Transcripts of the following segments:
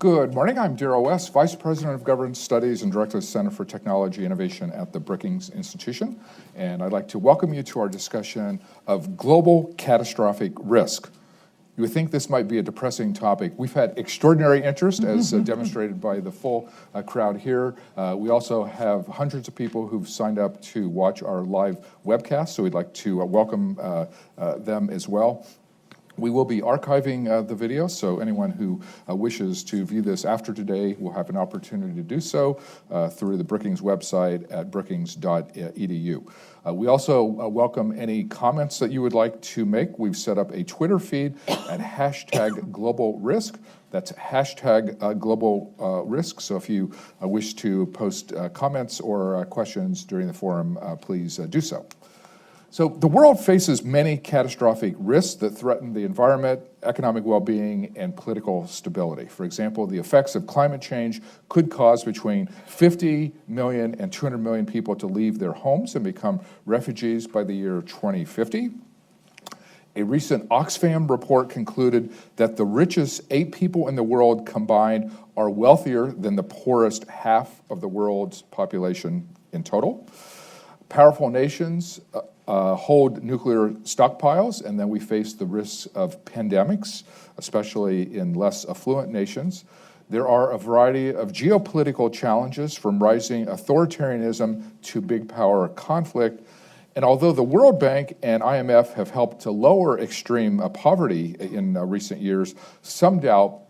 Good morning. I'm Darrell West, Vice President of Governance Studies and Director of the Center for Technology Innovation at the Brookings Institution. And I'd like to welcome you to our discussion of global catastrophic risk. You would think this might be a depressing topic. We've had extraordinary interest, as demonstrated by the full crowd here. We also have hundreds of people who've signed up to watch our live webcast, so we'd like to welcome them as well. We will be archiving the video, so anyone who wishes to view this after today will have an opportunity to do so through the Brookings website at brookings.edu. We also welcome any comments that you would like to make. We've set up a Twitter feed at #GlobalRisk. That's #GlobalRisk. So if you wish to post comments or questions during the forum, please do so. So the world faces many catastrophic risks that threaten the environment, economic well-being, and political stability. For example, the effects of climate change could cause between 50 million and 200 million people to leave their homes and become refugees by the year 2050. A recent Oxfam report concluded that the richest 8 people in the world combined are wealthier than the poorest half of the world's population in total. Powerful nations hold nuclear stockpiles, and then we face the risks of pandemics, especially in less affluent nations. There are a variety of geopolitical challenges, from rising authoritarianism to big power conflict. And although the World Bank and IMF have helped to lower extreme poverty in recent years, some doubt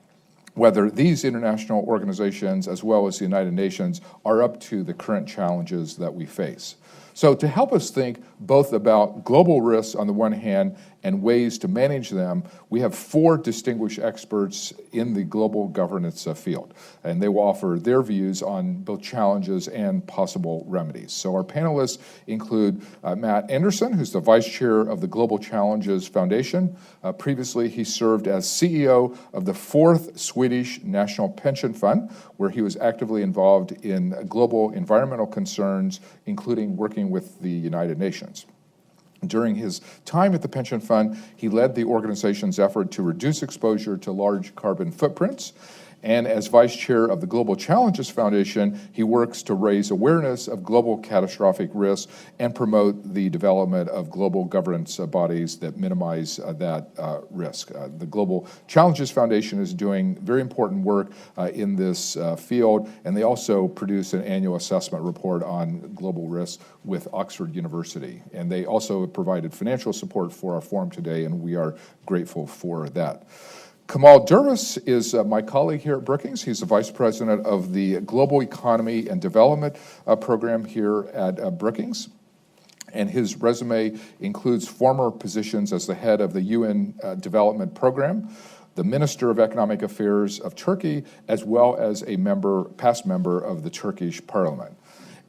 whether these international organizations, as well as the United Nations, are up to the current challenges that we face. So to help us think both about global risks on the one hand and ways to manage them, we have 4 distinguished experts in the global governance field, and they will offer their views on both challenges and possible remedies. So our panelists include Matt Anderson, who's the Vice Chair of the Global Challenges Foundation. Previously, he served as CEO of the 4th Swedish National Pension Fund, where he was actively involved in global environmental concerns, including working with the United Nations. During his time at the pension fund, he led the organization's effort to reduce exposure to large carbon footprints. And as vice chair of the Global Challenges Foundation, he works to raise awareness of global catastrophic risks and promote the development of global governance bodies that minimize that risk. The Global Challenges Foundation is doing very important work in this field, and they also produce an annual assessment report on global risks with Oxford University. And they also provided financial support for our forum today, and we are grateful for that. Kamal Dervis is my colleague here at Brookings. He's the Vice President of the Global Economy and Development Program here at Brookings. And his resume includes former positions as the head of the UN Development Program, the Minister of Economic Affairs of Turkey, as well as a past member of the Turkish Parliament.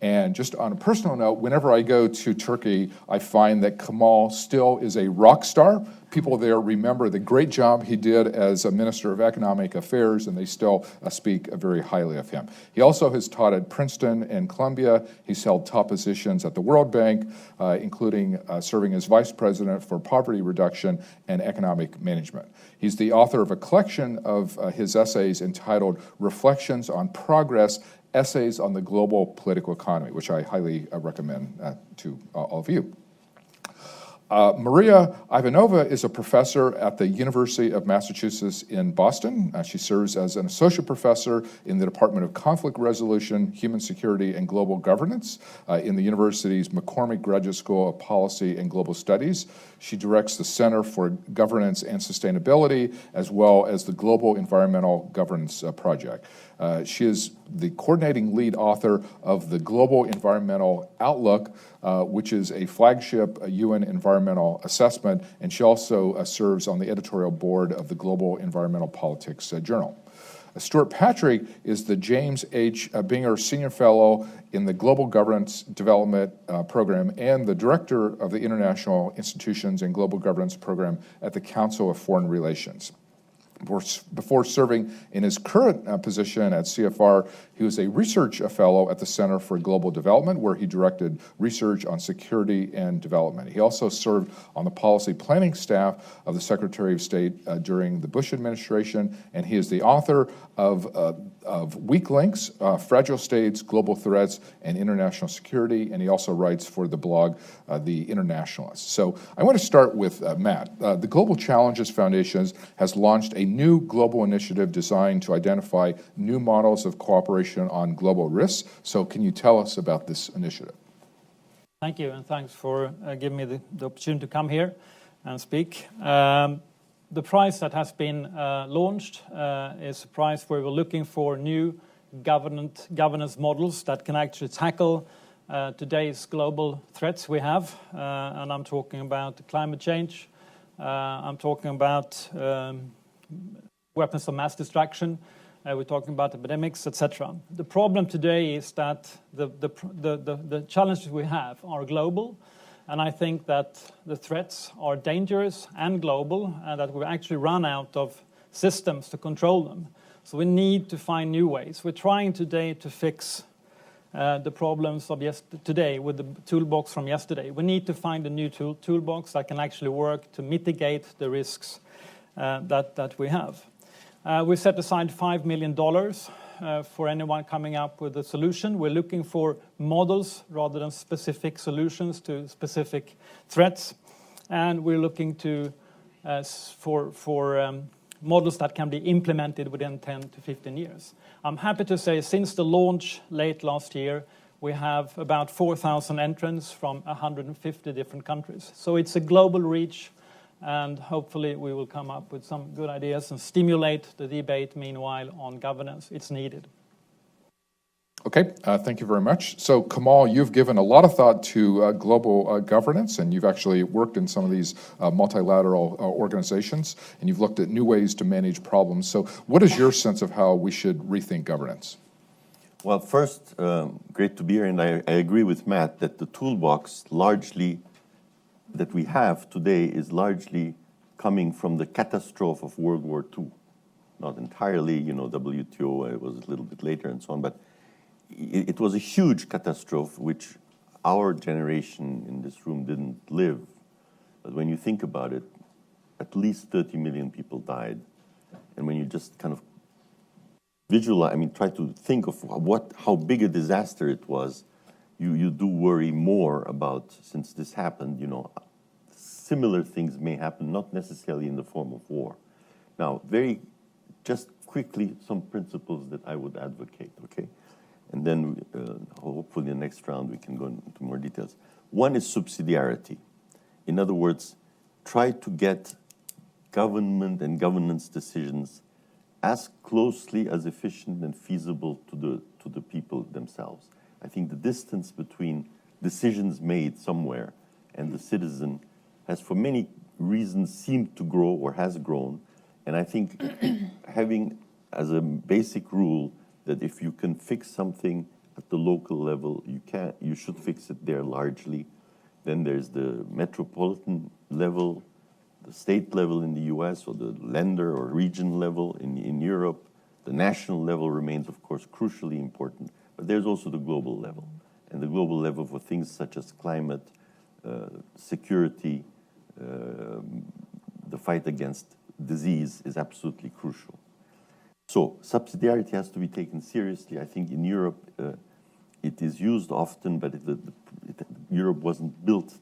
And just on a personal note, whenever I go to Turkey, I find that Kamal still is a rock star. People there remember the great job he did as a Minister of Economic Affairs, and they still speak very highly of him. He also has taught at Princeton and Columbia. He's held top positions at the World Bank, including serving as Vice President for Poverty Reduction and Economic Management. He's the author of a collection of his essays entitled Reflections on Progress, Essays on the Global Political Economy, which I highly recommend to all of you. Maria Ivanova is a professor at the University of Massachusetts in Boston. She serves as an associate professor in the Department of Conflict Resolution, Human Security, and Global Governance in the university's McCormick Graduate School of Policy and Global Studies. She directs the Center for Governance and Sustainability, as well as the Global Environmental Governance Project. She is the coordinating lead author of the Global Environmental Outlook, which is a flagship UN environmental assessment, and she also serves on the editorial board of the Global Environmental Politics Journal. Stuart Patrick is the James H. Binger Senior Fellow in the Global Governance Development Program and the Director of the International Institutions and Global Governance Program at the Council of Foreign Relations. Before serving in his current position at CFR, he was a research fellow at the Center for Global Development, where he directed research on security and development. He also served on the policy planning staff of the Secretary of State during the Bush administration, and he is the author of Weak Links, Fragile States, Global Threats, and International Security, and he also writes for the blog The Internationalist. So I want to start with Matt. The Global Challenges Foundation has launched a new global initiative designed to identify new models of cooperation on global risks. So can you tell us about this initiative? Thank you, and thanks for giving me the opportunity to come here and speak. The prize that has been launched is a prize where we're looking for new governance models that can actually tackle today's global threats we have. And I'm talking about climate change. I'm talking about weapons of mass destruction. We're talking about epidemics, etc. The problem today is that the challenges we have are global, and I think that the threats are dangerous and global, and that we actually run out of systems to control them. So we need to find new ways. We're trying today to fix the problems of today with the toolbox from yesterday. We need to find a new toolbox that can actually work to mitigate the risks that we have. We set aside $5 million for anyone coming up with a solution. We're looking for models rather than specific solutions to specific threats, and we're looking for models that can be implemented within 10 to 15 years. I'm happy to say since the launch late last year, we have about 4,000 entrants from 150 different countries. So it's a global reach, and hopefully we will come up with some good ideas and stimulate the debate, meanwhile, on governance. It's needed. Okay, thank you very much. So, Kamal, you've given a lot of thought to global governance, and you've actually worked in some of these multilateral organizations, and you've looked at new ways to manage problems. So what is your sense of how we should rethink governance? Well, first, great to be here, and I agree with Matt that the toolbox largely that we have today is largely coming from the catastrophe of World War II. Not entirely, WTO was a little bit later and so on, but it was a huge catastrophe which our generation in this room didn't live. But when you think about it, at least 30 million people died. And when you just kind of visualize, try to think of how big a disaster it was, you do worry more about, since this happened, similar things may happen, not necessarily in the form of war. Now, just quickly, some principles that I would advocate, okay? And then hopefully in the next round we can go into more details. One is subsidiarity. In other words, try to get government and governance decisions as closely as efficient and feasible to the people themselves. I think the distance between decisions made somewhere and the citizen has, for many reasons, seemed to grow or has grown. And I think having as a basic rule that if you can fix something at the local level, you should fix it there largely. Then there's the metropolitan level, the state level in the US, or the lender or region level in Europe. The national level remains, of course, crucially important. But there's also the global level. And the global level for things such as climate, security, the fight against disease is absolutely crucial. So subsidiarity has to be taken seriously. I think in Europe it is used often, but Europe wasn't built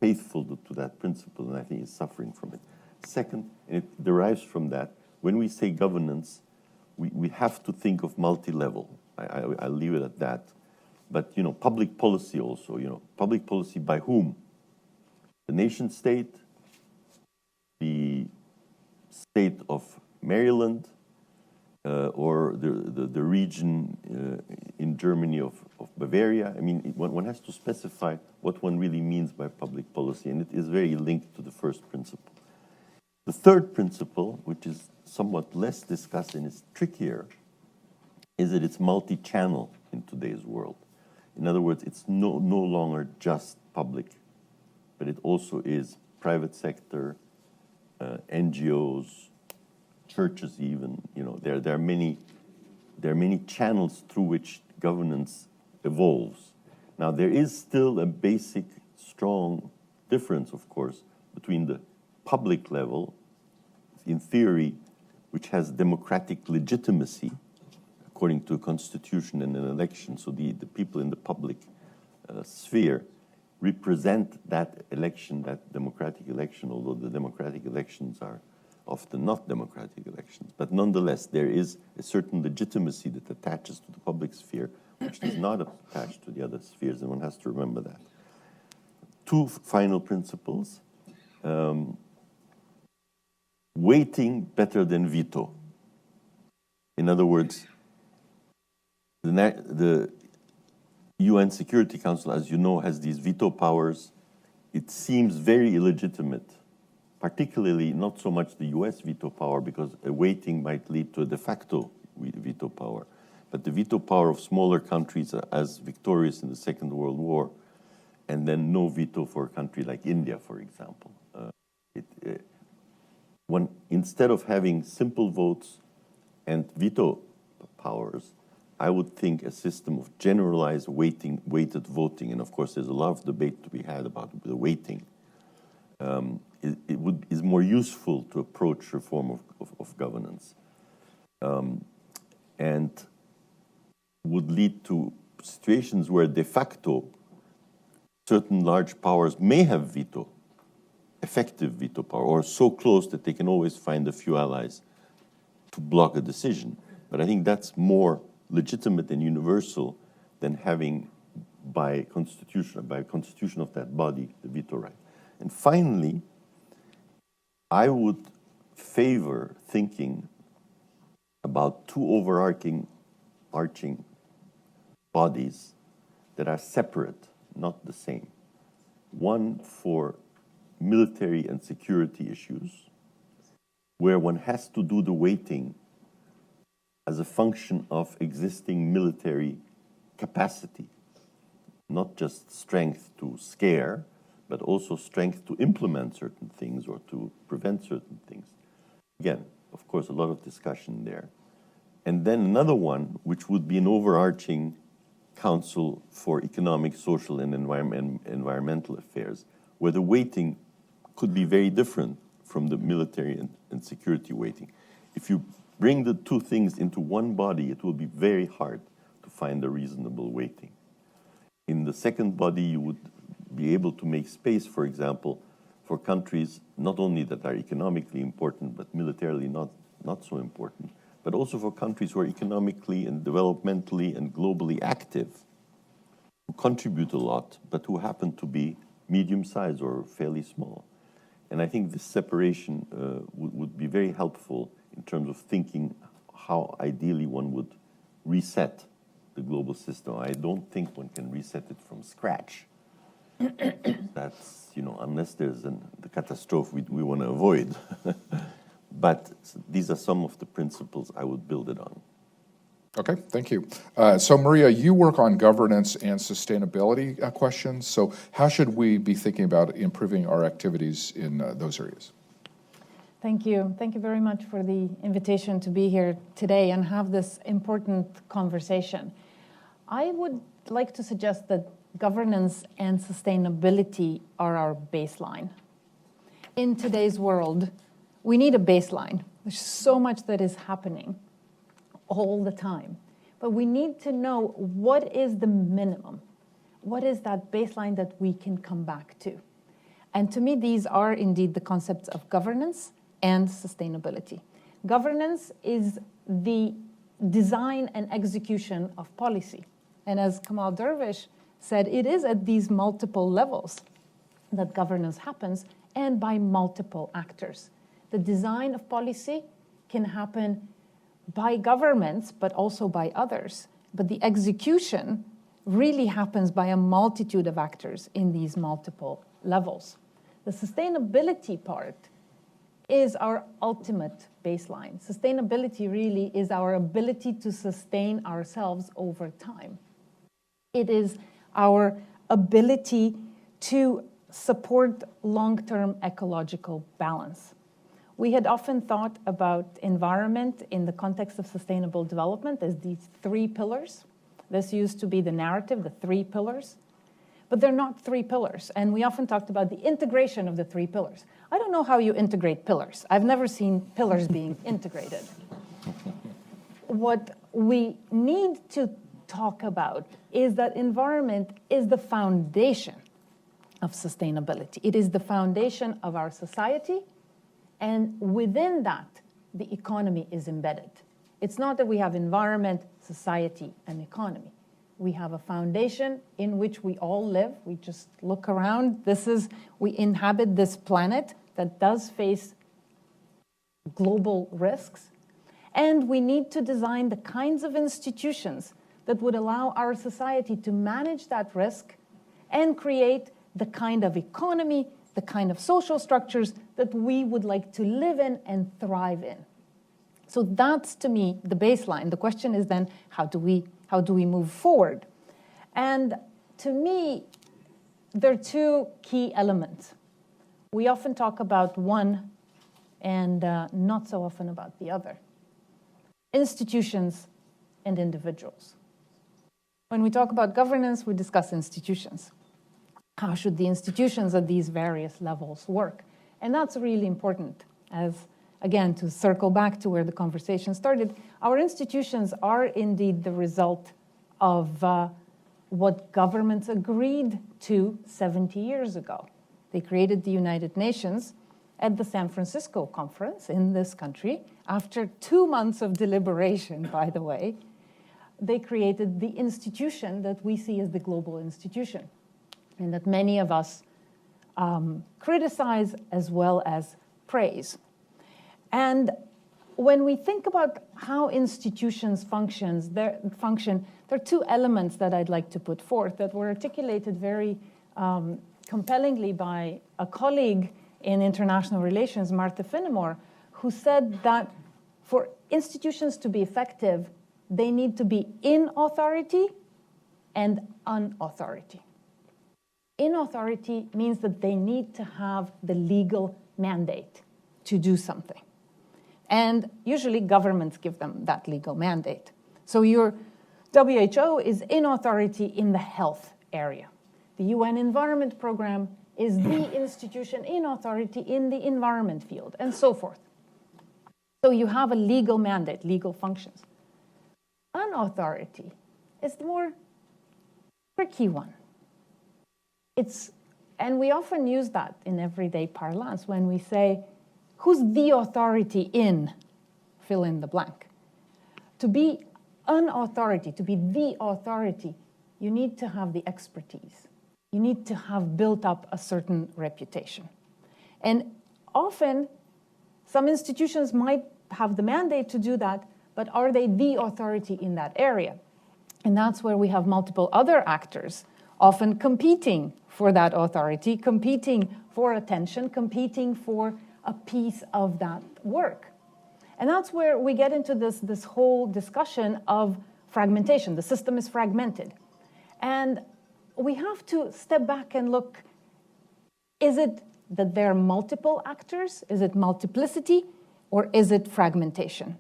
faithful to that principle, and I think it's suffering from it. Second, and it derives from that, when we say governance, we have to think of multi-level. I'll leave it at that. But, public policy also, public policy by whom? The nation state, the state of Maryland, or the region in Germany of Bavaria. One has to specify what one really means by public policy, and it is very linked to the first principle. The third principle, which is somewhat less discussed and is trickier, is that it's multi-channel in today's world. In other words, it's no longer just public, but it also is private sector, NGOs, churches even. There are many channels through which governance evolves. Now, there is still a basic, strong difference, of course, between the public level, in theory, which has democratic legitimacy, according to a constitution and an election. So the people in the public sphere represent that election, that democratic election, although the democratic elections are often not democratic elections. But nonetheless, there is a certain legitimacy that attaches to the public sphere, which does not attach to the other spheres, and one has to remember that. Two final principles. Waiting better than veto. In other words, the UN Security Council, as you know, has these veto powers. It seems very illegitimate, particularly not so much the US veto power, because a waiting might lead to a de facto veto power, but the veto power of smaller countries as victorious in the Second World War, and then no veto for a country like India, for example. Instead of having simple votes and veto powers, I would think a system of generalized weighted voting, and of course there's a lot of debate to be had about the weighting, is more useful to approach reform of governance, and would lead to situations where de facto certain large powers may have veto, effective veto power, or so close that they can always find a few allies to block a decision. But I think that's more legitimate and universal than having by constitution of that body the veto right. And finally, I would favor thinking about two overarching bodies that are separate, not the same. One for military and security issues, where one has to do the weighting as a function of existing military capacity, not just strength to scare, but also strength to implement certain things or to prevent certain things. Again, of course, a lot of discussion there. And then another one, which would be an overarching council for economic, social, and environmental affairs, where the weighting could be very different from the military and security weighting. If you bring the two things into one body, it will be very hard to find a reasonable weighting. In the second body, you would be able to make space, for example, for countries not only that are economically important, but militarily not so important, but also for countries who are economically and developmentally and globally active, who contribute a lot, but who happen to be medium-sized or fairly small. And I think this separation would be very helpful in terms of thinking how ideally one would reset the global system. I don't think one can reset it from scratch. That's, unless there's the catastrophe we want to avoid. But these are some of the principles I would build it on. Okay, thank you. So Maria, you work on governance and sustainability questions. So how should we be thinking about improving our activities in those areas? Thank you. Thank you very much for the invitation to be here today and have this important conversation. I would like to suggest that governance and sustainability are our baseline. In today's world, we need a baseline. There's so much that is happening all the time. But we need to know what is the minimum. What is that baseline that we can come back to? And to me, these are indeed the concepts of governance and sustainability. Governance is the design and execution of policy. And as Kamal Dervish said, it is at these multiple levels that governance happens and by multiple actors. The design of policy can happen by governments, but also by others. But the execution really happens by a multitude of actors in these multiple levels. The sustainability part is our ultimate baseline. Sustainability really is our ability to sustain ourselves over time. It is our ability to support long-term ecological balance. we had often thought about environment in the context of sustainable development as these 3 pillars. This used to be the narrative, the 3 pillars. But they're not 3 pillars. And we often talked about the integration of the 3 pillars. I don't know how you integrate pillars. I've never seen pillars being integrated. What we need to talk about is that environment is the foundation of sustainability. It is the foundation of our society, and within that, the economy is embedded. It's not that we have environment, society, and economy. We have a foundation in which we all live. We just look around. We inhabit this planet that does face global risks, and we need to design the kinds of institutions that would allow our society to manage that risk and create the kind of economy, the kind of social structures that we would like to live in and thrive in. So that's, to me, the baseline. The question is then, how do we move forward? And to me, there are 2 key elements. We often talk about one and not so often about the other. Institutions and individuals. When we talk about governance, we discuss institutions. How should the institutions at these various levels work? And that's really important, as, again, to circle back to where the conversation started, our institutions are indeed the result of what governments agreed to 70 years ago. They created the United Nations at the San Francisco conference in this country. After 2 months of deliberation, by the way, they created the institution that we see as the global institution, and that many of us criticize as well as praise. And when we think about how institutions function, there are 2 elements that I'd like to put forth that were articulated very compellingly by a colleague in international relations, Martha Finnemore, who said that for institutions to be effective, they need to be in authority and unauthority. In authority means that they need to have the legal mandate to do something. And usually governments give them that legal mandate. So your WHO is in authority in the health area. The UN Environment Programme is the institution in authority in the environment field, and so forth. So you have a legal mandate, legal functions. Unauthority is the more tricky one. And we often use that in everyday parlance when we say, who's the authority in, fill in the blank. To be unauthority, to be the authority, you need to have the expertise. You need to have built up a certain reputation. And often, some institutions might have the mandate to do that, but are they the authority in that area? And that's where we have multiple other actors, often competing for that authority, competing for attention, competing for a piece of that work. And that's where we get into this whole discussion of fragmentation. The system is fragmented. And we have to step back and look, is it that there are multiple actors? Is it multiplicity? Or is it fragmentation?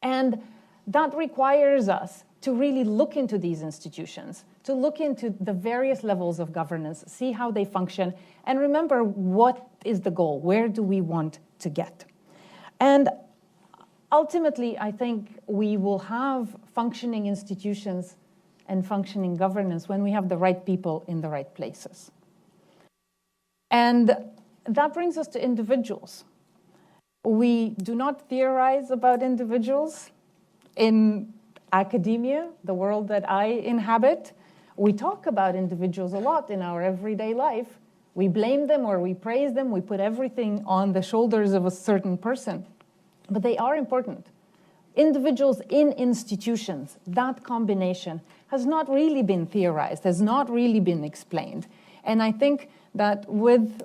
And that requires us to really look into these institutions, to look into the various levels of governance, see how they function, and remember what is the goal, where do we want to get? And ultimately, I think we will have functioning institutions and functioning governance when we have the right people in the right places. And that brings us to individuals. We do not theorize about individuals in academia, the world that I inhabit. We talk about individuals a lot in our everyday life. We blame them or we praise them. We put everything on the shoulders of a certain person. But they are important. Individuals in institutions, that combination has not really been theorized, has not really been explained. And I think that with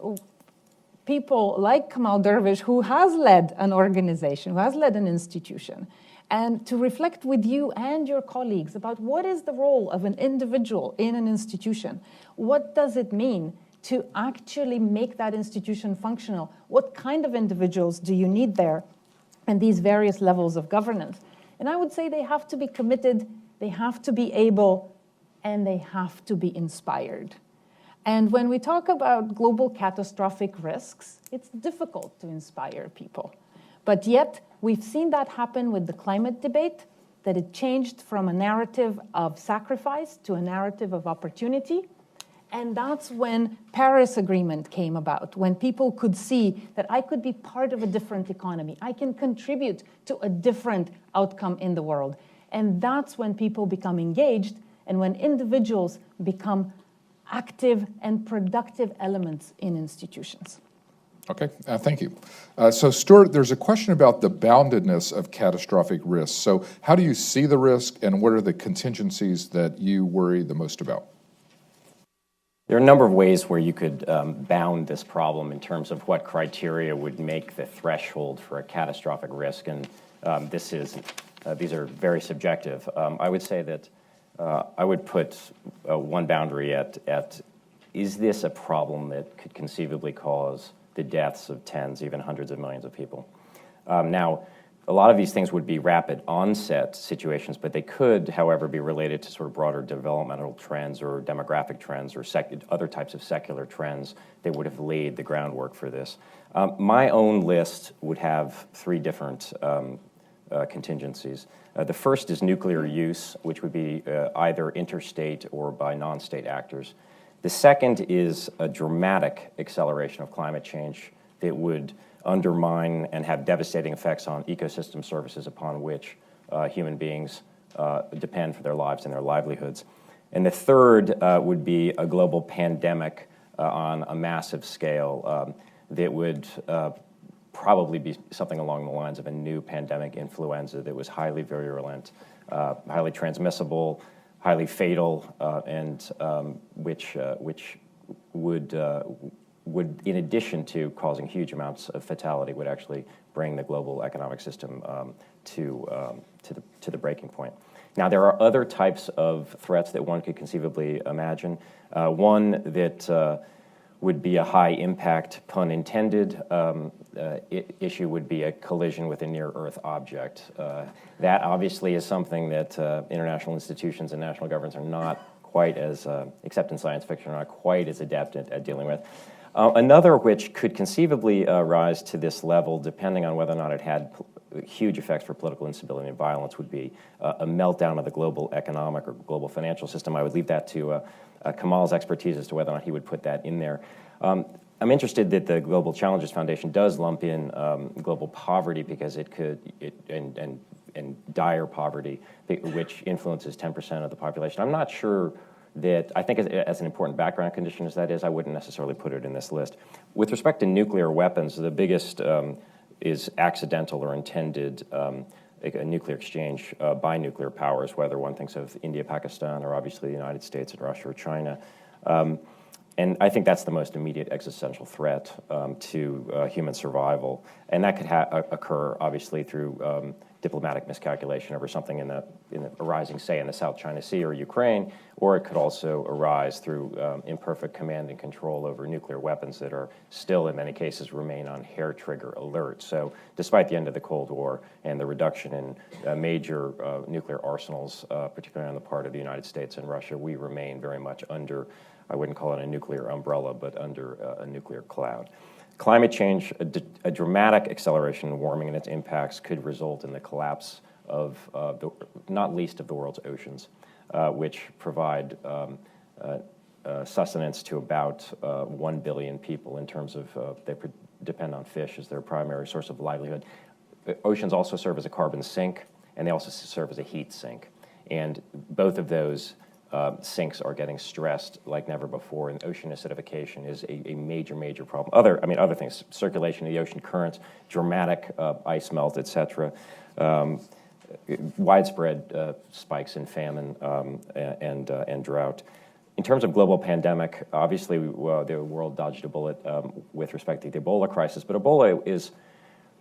people like Kamal Dervish, who has led an organization, who has led an institution, and to reflect with you and your colleagues about what is the role of an individual in an institution. What does it mean to actually make that institution functional? What kind of individuals do you need there? And these various levels of governance. And I would say they have to be committed, they have to be able, and they have to be inspired. And when we talk about global catastrophic risks, it's difficult to inspire people. But yet, we've seen that happen with the climate debate, that it changed from a narrative of sacrifice to a narrative of opportunity. And that's when Paris Agreement came about, when people could see that I could be part of a different economy. I can contribute to a different outcome in the world. And that's when people become engaged and when individuals become active and productive elements in institutions. Okay, thank you. So Stuart, there's a question about the boundedness of catastrophic risks. So how do you see the risk and what are the contingencies that you worry the most about? There are a number of ways where you could bound this problem in terms of what criteria would make the threshold for a catastrophic risk, and these are very subjective. I would say that I would put one boundary at is this a problem that could conceivably cause the deaths of tens, even hundreds of millions of people? Now, a lot of these things would be rapid onset situations, but they could, however, be related to sort of broader developmental trends or demographic trends or other types of secular trends that would have laid the groundwork for this. My own list would have three different contingencies. The first is nuclear use, which would be either interstate or by non-state actors. The second is a dramatic acceleration of climate change that would undermine and have devastating effects on ecosystem services upon which human beings depend for their lives and their livelihoods. And the third would be a global pandemic on a massive scale that would probably be something along the lines of a new pandemic influenza that was highly virulent, highly transmissible, highly fatal, and which would, in addition to causing huge amounts of fatality, would actually bring the global economic system to the breaking point. Now, there are other types of threats that one could conceivably imagine. One that would be a high impact, pun intended, issue would be a collision with a near-Earth object. That obviously is something that international institutions and national governments are not quite as, except in science fiction, are not quite as adept at dealing with. Another which could conceivably rise to this level, depending on whether or not it had huge effects for political instability and violence, would be a meltdown of the global economic or global financial system. I would leave that to Kamal's expertise as to whether or not he would put that in there. I'm interested that the Global Challenges Foundation does lump in global poverty because it could, and dire poverty, which influences 10% of the population. I'm not sure that, I think as an important background condition as that is, I wouldn't necessarily put it in this list. With respect to nuclear weapons, the biggest is accidental or intended a nuclear exchange by nuclear powers, whether one thinks of India, Pakistan, or obviously the United States and Russia or China. And I think that's the most immediate existential threat to human survival. And that could occur, obviously, through diplomatic miscalculation over something in the arising, say, in the South China Sea or Ukraine, or it could also arise through imperfect command and control over nuclear weapons that are still, in many cases, remain on hair trigger alert. So despite the end of the Cold War and the reduction in major nuclear arsenals, particularly on the part of the United States and Russia, we remain very much under, I wouldn't call it a nuclear umbrella, but under a nuclear cloud. Climate change, a dramatic acceleration in warming and its impacts could result in the collapse of, not least of the world's oceans, which provide sustenance to about 1 billion people in terms of they depend on fish as their primary source of livelihood. Oceans also serve as a carbon sink, and they also serve as a heat sink. And both of those sinks are getting stressed like never before, and ocean acidification is a major, major problem. Other things, circulation of the ocean currents, dramatic ice melt, et widespread spikes in famine and drought. In terms of global pandemic, obviously the world dodged a bullet with respect to the Ebola crisis, but Ebola is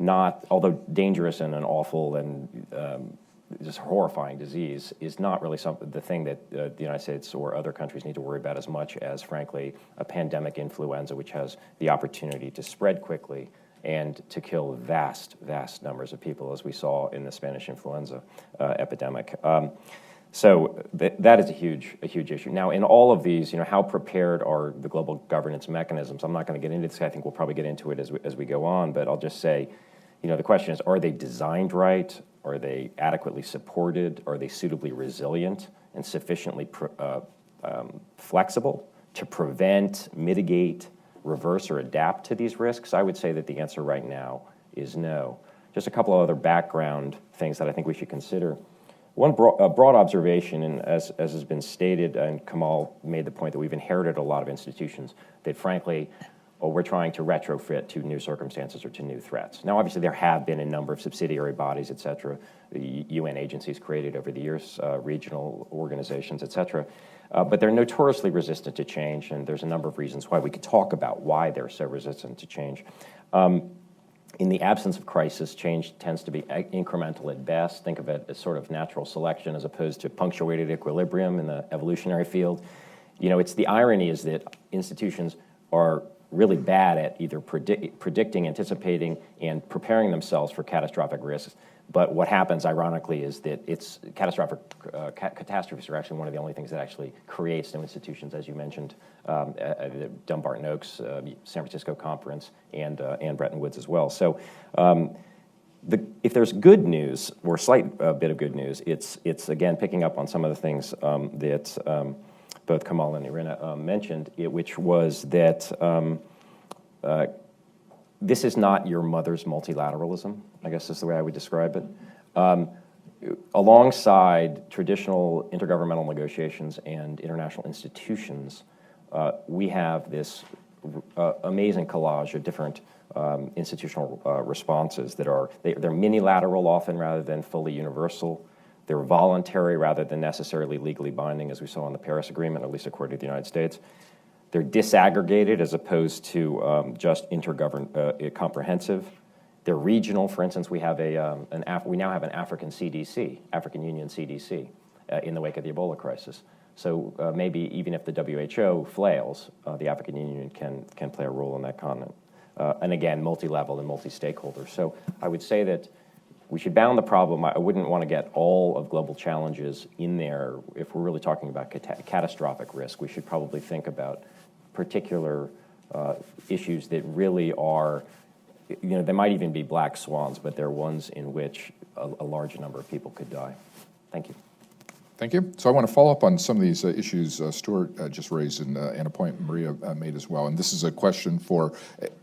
not, although dangerous and an awful and this horrifying disease is not really the thing that the United States or other countries need to worry about as much as, frankly, a pandemic influenza, which has the opportunity to spread quickly and to kill vast, vast numbers of people, as we saw in the Spanish influenza epidemic. So that is a huge issue. Now, in all of these, how prepared are the global governance mechanisms? I'm not going to get into this. I think we'll probably get into it as we go on, but I'll just say, the question is, are they designed right? Are they adequately supported? Are they suitably resilient and sufficiently flexible to prevent, mitigate, reverse, or adapt to these risks? I would say that the answer right now is no. Just a couple of other background things that I think we should consider. One broad observation, and as has been stated, and Kamal made the point that we've inherited a lot of institutions that, frankly, we're trying to retrofit to new circumstances or to new threats. Now, obviously, there have been a number of subsidiary bodies, et cetera, the UN agencies created over the years, regional organizations, et cetera, but they're notoriously resistant to change, and there's a number of reasons why we could talk about why they're so resistant to change. In the absence of crisis, change tends to be incremental at best. Think of it as sort of natural selection as opposed to punctuated equilibrium in the evolutionary field. It's the irony is that institutions are really bad at either predicting, anticipating, and preparing themselves for catastrophic risks. But what happens, ironically, is that catastrophes are actually one of the only things that actually creates new institutions, as you mentioned, Dumbarton Oaks, San Francisco Conference, and Bretton Woods as well. So if there's good news, or a slight bit of good news, it's again, picking up on some of the things that both Kamal and Irina mentioned, which was that this is not your mother's multilateralism, I guess is the way I would describe it. Alongside traditional intergovernmental negotiations and international institutions, we have this amazing collage of different institutional responses that they're minilateral often rather than fully universal. They're voluntary rather than necessarily legally binding, as we saw in the Paris Agreement, at least according to the United States. They're disaggregated as opposed to just comprehensive. They're regional. For instance, we have we now have an African CDC, African Union CDC, in the wake of the Ebola crisis. So maybe even if the WHO flails, the African Union can play a role in that continent. And again, multi-level and multi-stakeholder. So I would say that we should bound the problem. I wouldn't want to get all of global challenges in there. If we're really talking about catastrophic risk, we should probably think about particular issues that really are, they might even be black swans, but they're ones in which a large number of people could die. Thank you. Thank you. So I want to follow up on some of these issues Stuart just raised and a point Maria made as well. And this is a question for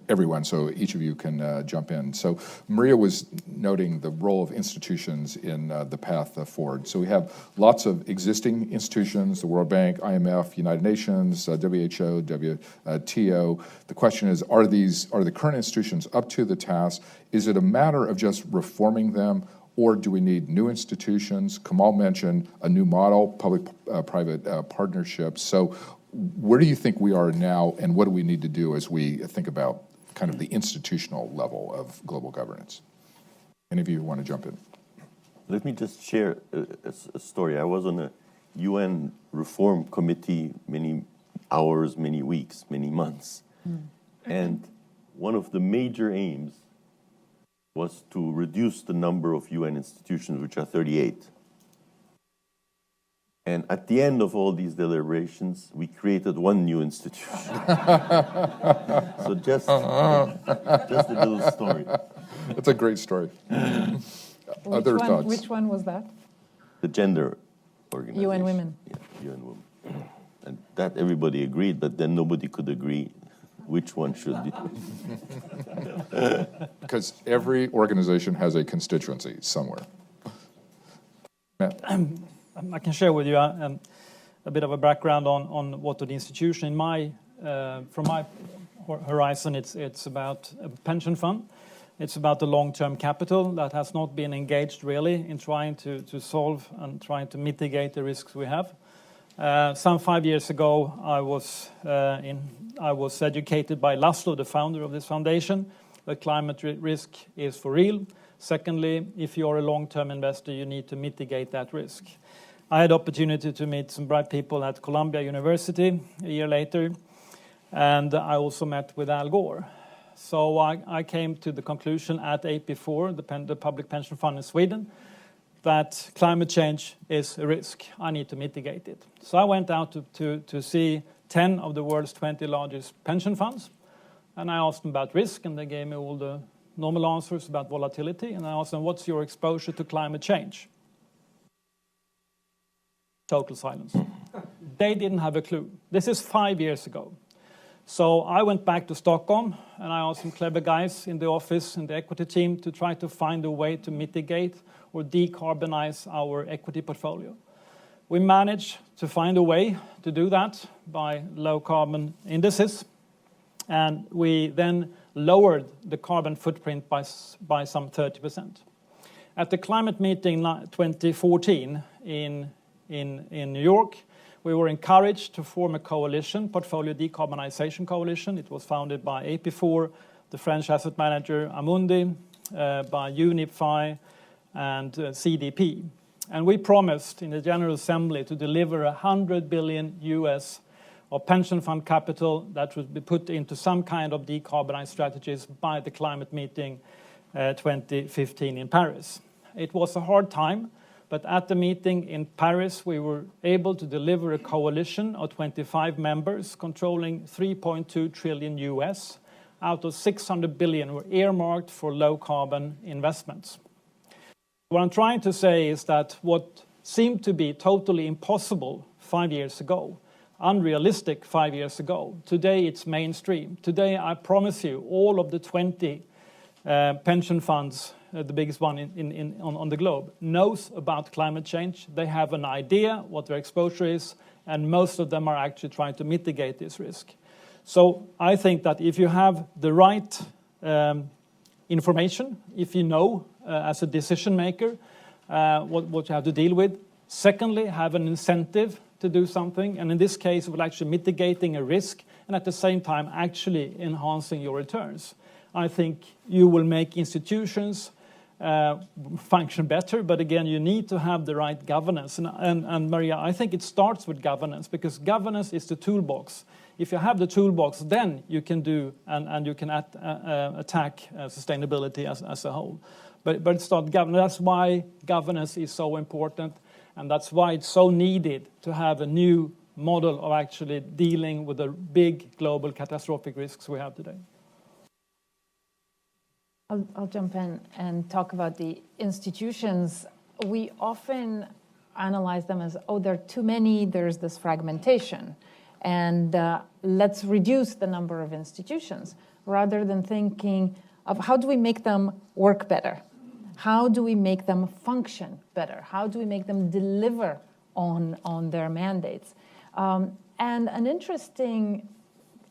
everyone, so each of you can jump in. So Maria was noting the role of institutions in the path forward. So we have lots of existing institutions, the World Bank, IMF, United Nations, WHO, WTO. The question is, are the current institutions up to the task? Is it a matter of just reforming them, or do we need new institutions? Kamal mentioned a new model, public-private partnerships. So where do you think we are now, and what do we need to do as we think about kind of the institutional level of global governance? Any of you want to jump in? Let me just share a story. I was on a UN Reform Committee many hours, many weeks, many months. And one of the major aims was to reduce the number of UN institutions, which are 38. And at the end of all these deliberations, we created one new institution. So just a little story. That's a great story. Other thoughts? Which one was that? The gender organization. UN Women. Yeah, UN Women. And that everybody agreed, but then nobody could agree which one should be. Because every organization has a constituency somewhere. Matt? I can share with you a bit of a background on what the institution from my horizon. It's about a pension fund. It's about the long-term capital that has not been engaged really in trying to solve and trying to mitigate the risks we have. Some 5 years ago, I was educated by Laszlo, the founder of this foundation, that climate risk is for real. Secondly, if you're a long-term investor, you need to mitigate that risk. I had the opportunity to meet some bright people at Columbia University a year later, and I also met with Al Gore. So I came to the conclusion at AP4, the public pension fund in Sweden, that climate change is a risk. I need to mitigate it. So I went out to see 10 of the world's 20 largest pension funds, and I asked them about risk, and they gave me all the normal answers about volatility, and I asked them, what's your exposure to climate change? Total silence. They didn't have a clue. This is 5 years ago. So I went back to Stockholm, and I asked some clever guys in the office, in the equity team, to try to find a way to mitigate or decarbonize our equity portfolio. We managed to find a way to do that by low carbon indices, and we then lowered the carbon footprint by some 30%. At the climate meeting 2014 in New York, we were encouraged to form a coalition, Portfolio Decarbonization Coalition. It was founded by AP4, the French asset manager Amundi, by UNIPFI, and CDP. And we promised in the General Assembly to deliver $100 billion US of pension fund capital that would be put into some kind of decarbonized strategies by the climate meeting 2015 in Paris. It was a hard time, but at the meeting in Paris, we were able to deliver a coalition of 25 members controlling 3.2 trillion US out of 600 billion were earmarked for low carbon investments. What I'm trying to say is that what seemed to be totally impossible 5 years ago, unrealistic 5 years ago, today it's mainstream. Today, I promise you, all of the 20 pension funds, the biggest one on the globe, knows about climate change. They have an idea what their exposure is, and most of them are actually trying to mitigate this risk. So I think that if you have the right information, if you know as a decision maker what you have to deal with. Secondly, have an incentive to do something, and in this case, we're actually mitigating a risk and at the same time actually enhancing your returns. I think you will make institutions function better, but again, you need to have the right governance. And Maria, I think it starts with governance, because governance is the toolbox. If you have the toolbox, then you can do and you can attack sustainability as a whole. But it's not governance. That's why governance is so important, and that's why it's so needed to have a new model of actually dealing with the big global catastrophic risks we have today. I'll jump in and talk about the institutions. We often analyze them as, oh, there are too many, there's this fragmentation, and let's reduce the number of institutions, rather than thinking of how do we make them work better? How do we make them function better? How do we make them deliver on their mandates? And an interesting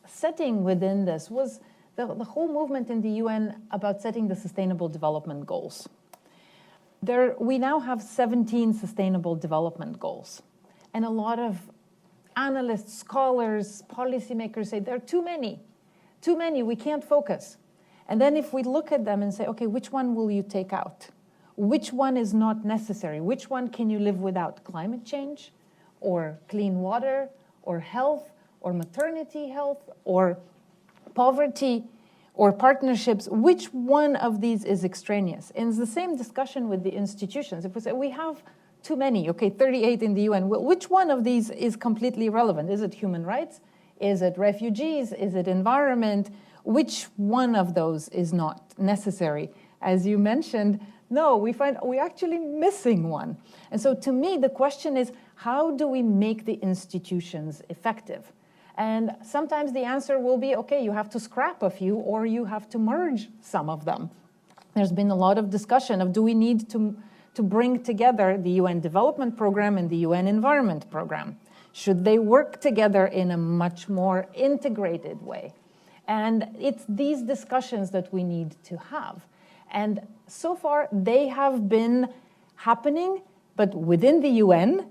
setting within this was the whole movement in the UN about setting the Sustainable Development Goals. We now have 17 Sustainable Development Goals. And a lot of analysts, scholars, policymakers say there are too many, we can't focus. And then if we look at them and say, okay, which one will you take out? Which one is not necessary? Which one can you live without? Climate change, or clean water, or health, or maternity health, or poverty, or partnerships? Which one of these is extraneous? And it's the same discussion with the institutions. If we say we have too many, okay, 38 in the UN, well, which one of these is completely irrelevant? Is it human rights? Is it refugees? Is it environment? Which one of those is not necessary? As you mentioned, no, we're actually missing one. And so to me, the question is, how do we make the institutions effective? And sometimes the answer will be, okay, you have to scrap a few, or you have to merge some of them. There's been a lot of discussion of, do we need to bring together the UN Development Program and the UN Environment Program? Should they work together in a much more integrated way? And it's these discussions that we need to have. And so far, they have been happening, but within the UN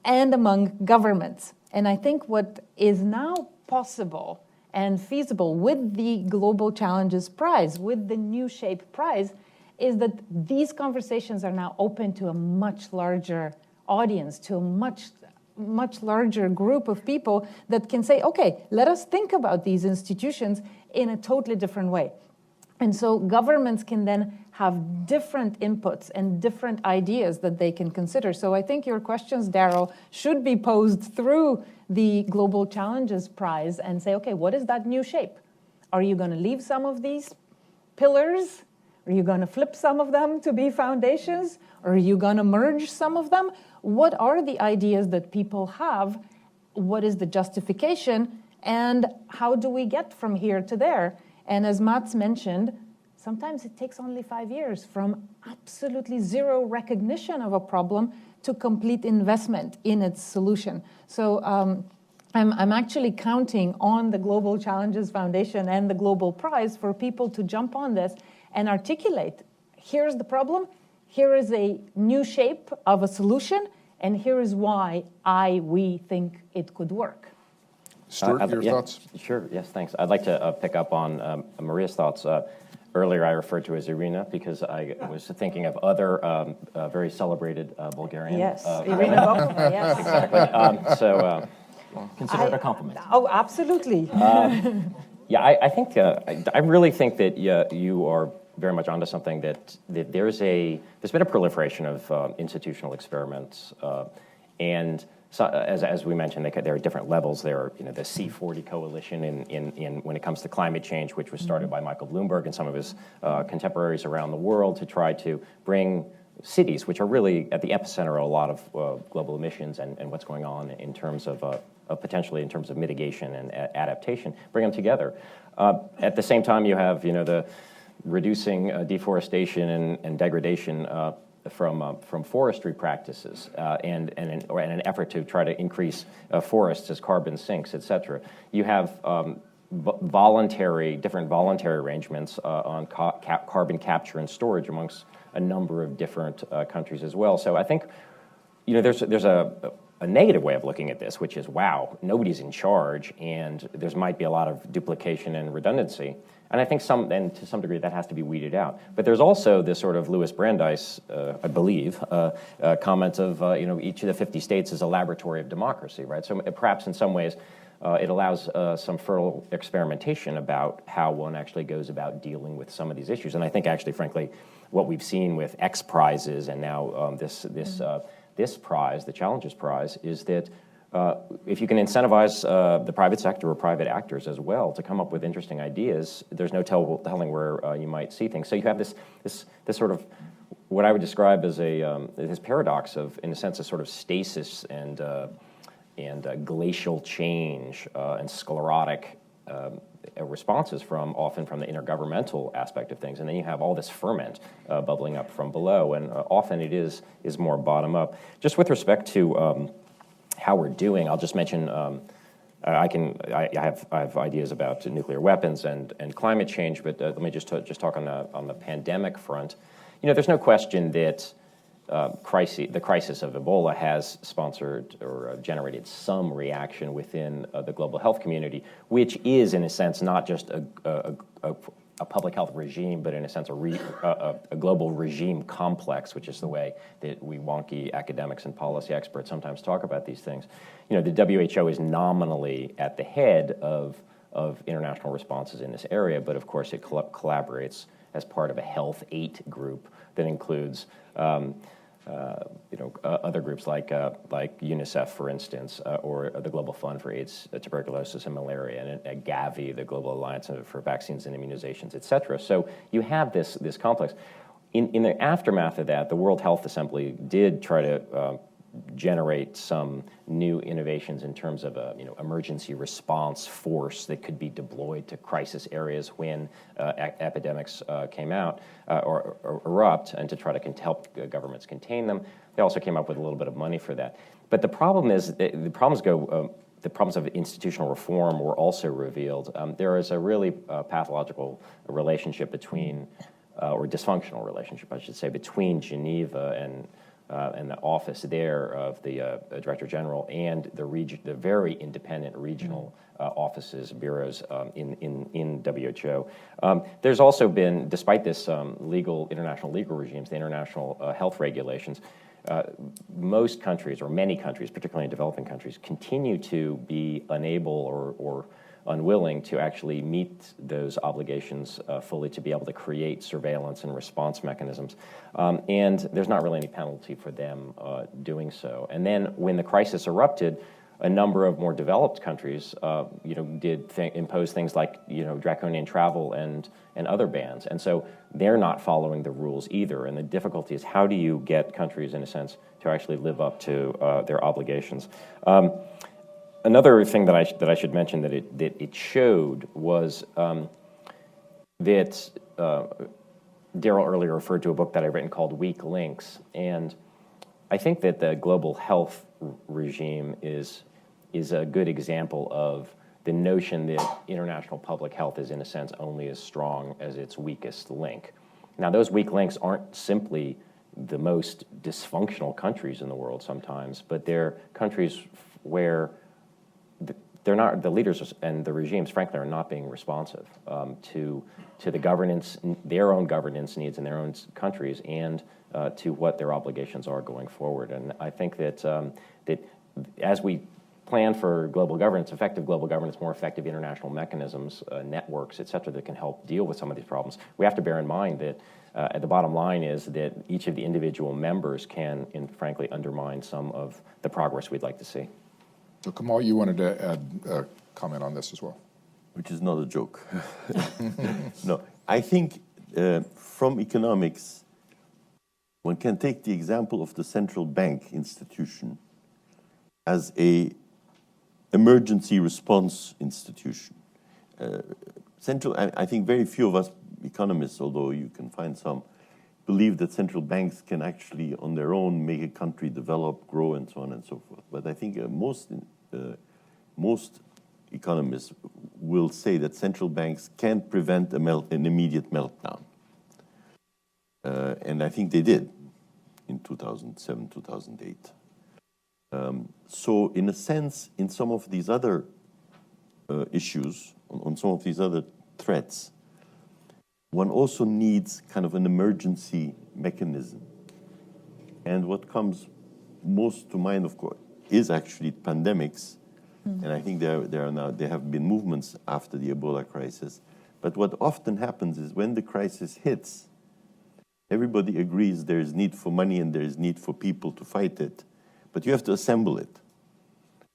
and among governments. And I think what is now possible, and feasible with the Global Challenges Prize, with the New Shape Prize, is that these conversations are now open to a much larger audience, to a much larger group of people that can say, okay, let us think about these institutions in a totally different way. And so governments can then have different inputs and different ideas that they can consider. So I think your questions, Daryl, should be posed through the Global Challenges Prize and say, okay, what is that new shape? Are you going to leave some of these pillars? Are you going to flip some of them to be foundations? Or are you going to merge some of them? What are the ideas that people have? What is the justification? And how do we get from here to there? And as Mats mentioned, sometimes it takes only 5 years from absolutely zero recognition of a problem to complete investment in its solution. So I'm actually counting on the Global Challenges Foundation and the Global Prize for people to jump on this and articulate, here's the problem, here is a new shape of a solution, and here is why we think it could work. Stuart, your thoughts? Sure, yes, thanks. I'd like to pick up on Maria's thoughts. Earlier I referred to as Irina because I was thinking of other very celebrated Bulgarian. Yes, Irina Bokova, yes. Exactly. Consider it a compliment. Oh, absolutely. Yeah, I think, I really think that you are very much onto something, that there's been a proliferation of institutional experiments, and so, as we mentioned, there are different levels. There are, the C40 coalition in when it comes to climate change, which was started by Michael Bloomberg and some of his contemporaries around the world to try to bring cities, which are really at the epicenter of a lot of global emissions and what's going on in terms of potentially in terms of mitigation and adaptation, bring them together. At the same time, you have the reducing deforestation and degradation from forestry practices and an effort to try to increase forests as carbon sinks, et cetera. You have different voluntary arrangements on carbon capture and storage amongst a number of different countries as well. So I think there's a negative way of looking at this, which is, wow, nobody's in charge, and there might be a lot of duplication and redundancy. And I think to some degree that has to be weeded out. But there's also this sort of Louis Brandeis, I believe, comment of each of the 50 states is a laboratory of democracy, right? So perhaps in some ways it allows some fertile experimentation about how one actually goes about dealing with some of these issues. And I think actually, frankly, what we've seen with X prizes and now this prize, the Challenges Prize, is that if you can incentivize the private sector or private actors as well to come up with interesting ideas, there's no telling where you might see things. So you have this sort of what I would describe as this paradox of, in a sense, a sort of stasis and glacial change and sclerotic responses often from the intergovernmental aspect of things, and then you have all this ferment bubbling up from below, and often it is more bottom up. Just with respect to how we're doing, I'll just mention I have ideas about nuclear weapons and climate change, but let me just talk on the pandemic front. There's no question that the crisis of Ebola has sponsored or generated some reaction within the global health community, which is, in a sense, not just a public health regime, but in a sense a global regime complex, which is the way that we wonky academics and policy experts sometimes talk about these things. The WHO is nominally at the head of international responses in this area, but of course it collaborates as part of a Health 8 group that includes other groups like UNICEF, for instance, or the Global Fund for AIDS, Tuberculosis, and Malaria, and Gavi, the Global Alliance for Vaccines and Immunizations, et cetera. So you have this complex. In the aftermath of that, the World Health Assembly did try to generate some new innovations in terms of emergency response force that could be deployed to crisis areas when epidemics came out or erupt, and to try to help governments contain them. They also came up with a little bit of money for that. But the problem is, the problems of institutional reform were also revealed. There is a really pathological relationship between, or dysfunctional relationship, I should say, between Geneva and and the office there of the Director General and the very independent regional offices, bureaus in WHO. There's also been, despite this international legal regimes, the international health regulations, most countries, or many countries, particularly in developing countries, continue to be unable or unwilling to actually meet those obligations fully, to be able to create surveillance and response mechanisms. And there's not really any penalty for them doing so. And then when the crisis erupted, a number of more developed countries did impose things like draconian travel and other bans. And so they're not following the rules either. And the difficulty is, how do you get countries, in a sense, to actually live up to their obligations? Another thing that I should mention that it showed was that Daryl earlier referred to a book that I've written called Weak Links, and I think that the global health regime is a good example of the notion that international public health is, in a sense, only as strong as its weakest link. Now, those weak links aren't simply the most dysfunctional countries in the world sometimes, but they're countries where the leaders and the regimes, frankly, are not being responsive to the governance, their own governance needs in their own countries, and to what their obligations are going forward. And I think that as we plan for global governance, effective global governance, more effective international mechanisms, networks, et cetera, that can help deal with some of these problems, we have to bear in mind that the bottom line is that each of the individual members can, frankly, undermine some of the progress we'd like to see. So Kamal, you wanted to add a comment on this as well. Which is not a joke. No, I think from economics, one can take the example of the central bank institution as a emergency response institution. I think very few of us economists, although you can find some, believe that central banks can actually, on their own, make a country develop, grow, and so on and so forth. But I think most economists will say that central banks can prevent an immediate meltdown. And I think they did in 2007, 2008. So in a sense, in some of these other issues, on some of these other threats, one also needs kind of an emergency mechanism. And what comes most to mind, of course, is actually pandemics. And I think there have been movements after the Ebola crisis. But what often happens is when the crisis hits, everybody agrees there is need for money and there is need for people to fight it, but you have to assemble it.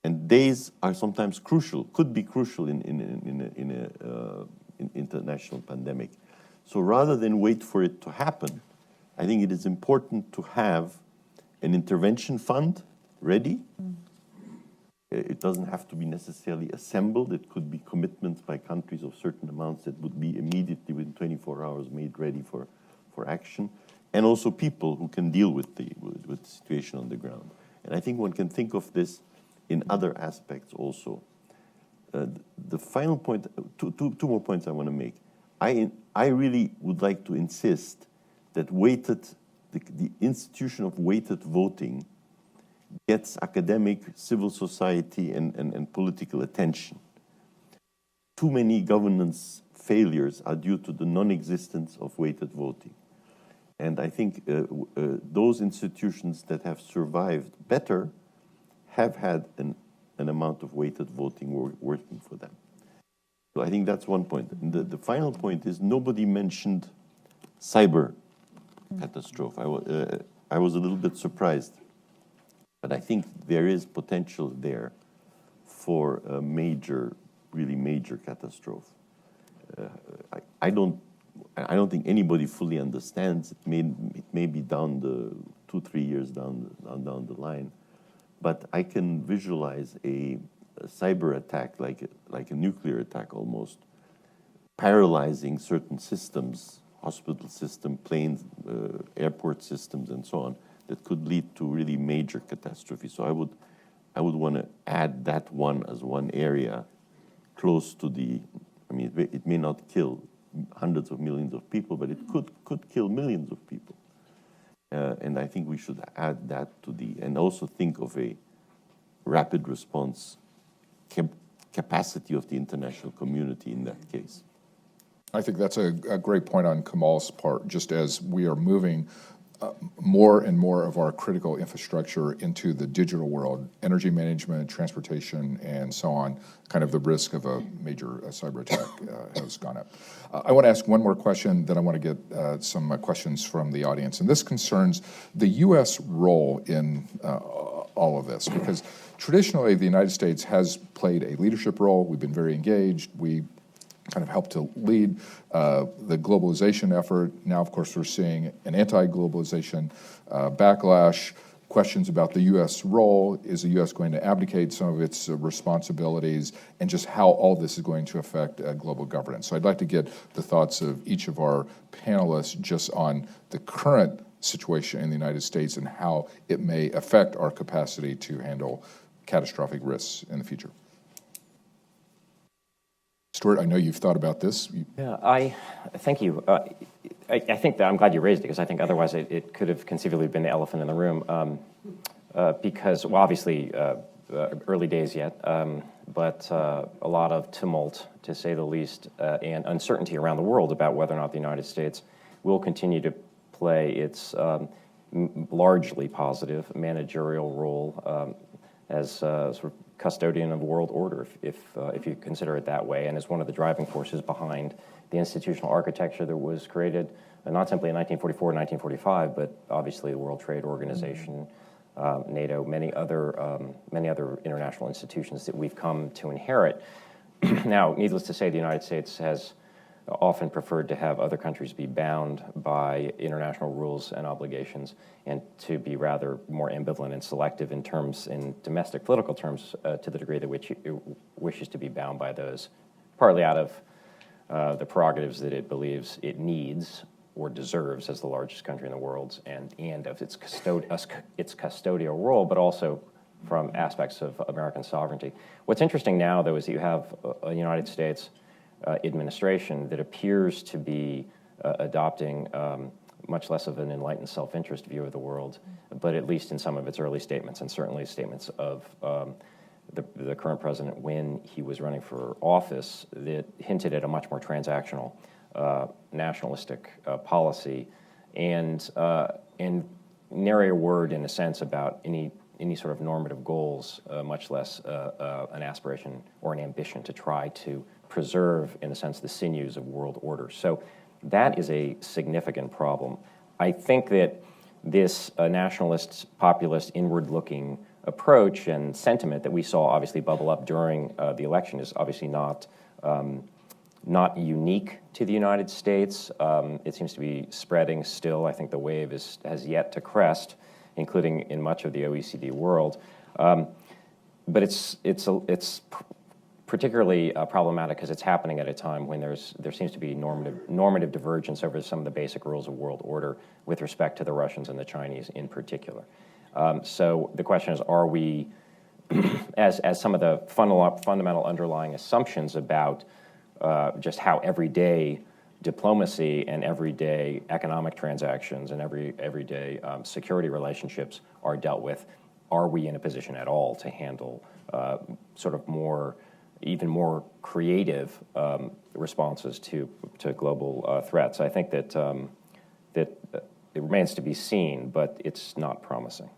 And days are sometimes crucial, could be crucial in an international pandemic. So rather than wait for it to happen, I think it is important to have an intervention fund ready. It doesn't have to be necessarily assembled. It could be commitments by countries of certain amounts that would be immediately within 24 hours made ready for action, and also people who can deal with the situation on the ground. And I think one can think of this in other aspects also. The final point, two more points I want to make. I really would like to insist that the institution of weighted voting gets academic, civil society, and political attention. Too many governance failures are due to the non-existence of weighted voting. And I think those institutions that have survived better have had an amount of weighted voting working for them. So I think that's one point. And the final point is nobody mentioned cyber catastrophe. I was a little bit surprised. But I think there is potential there for a really major catastrophe. I don't think anybody fully understands. It may be down the 2-3 years down the line, but I can visualize a cyber attack like a nuclear attack almost, paralyzing certain systems, hospital system, planes, airport systems, and so on, that could lead to really major catastrophe. So I would want to add that one as one area close to it may not kill hundreds of millions of people, but it could kill millions of people. and I think we should add that to and also think of a rapid response capacity of the international community in that case. I think that's a great point on Kamal's part, just as we are moving more and more of our critical infrastructure into the digital world, energy management, transportation, and so on, kind of the risk of a major cyber attack has gone up. I want to ask one more question, then I want to get some questions from the audience. And this concerns the U.S. role in all of this, because traditionally the United States has played a leadership role. We've been very engaged. We kind of helped to lead the globalization effort. Now, of course, we're seeing an anti-globalization backlash, questions about the U.S. role. Is the U.S. going to abdicate some of its responsibilities, and just how all this is going to affect global governance? So I'd like to get the thoughts of each of our panelists just on the current situation in the United States and how it may affect our capacity to handle catastrophic risks in the future. Stuart, I know you've thought about this. Yeah, thank you. I think that I'm glad you raised it, because I think otherwise it could have conceivably been the elephant in the room, because, well, obviously, early days yet, but a lot of tumult, to say the least, and uncertainty around the world about whether or not the United States will continue to play its largely positive managerial role as sort of custodian of the world order, if you consider it that way, and is one of the driving forces behind the institutional architecture that was created not simply in 1944 and 1945, but obviously the World Trade Organization, NATO, many other international institutions that we've come to inherit. Now, needless to say, the United States has often preferred to have other countries be bound by international rules and obligations, and to be rather more ambivalent and selective in domestic political terms, to the degree that which it wishes to be bound by those, partly out of the prerogatives that it believes it needs or deserves as the largest country in the world, and of its custodial role, but also from aspects of American sovereignty. What's interesting now, though, is that you have a United States administration that appears to be adopting much less of an enlightened self-interest view of the world, but at least in some of its early statements, and certainly statements of the current president when he was running for office, that hinted at a much more transactional, nationalistic policy, and nary a word, in a sense, about any sort of normative goals, much less an aspiration or an ambition to try to preserve, in a sense, the sinews of world order. So that is a significant problem. I think that this nationalist, populist, inward-looking approach and sentiment that we saw obviously bubble up during the election is obviously not unique to the United States. It seems to be spreading still. I think the wave has yet to crest, including in much of the OECD world. But it's particularly problematic because it's happening at a time when there seems to be normative divergence over some of the basic rules of world order with respect to the Russians and the Chinese in particular. So the question is, are we, as some of the fundamental underlying assumptions about just how everyday diplomacy and everyday economic transactions and everyday security relationships are dealt with, are we in a position at all to handle sort of even more creative responses to global threats? I think that it remains to be seen, but it's not promising.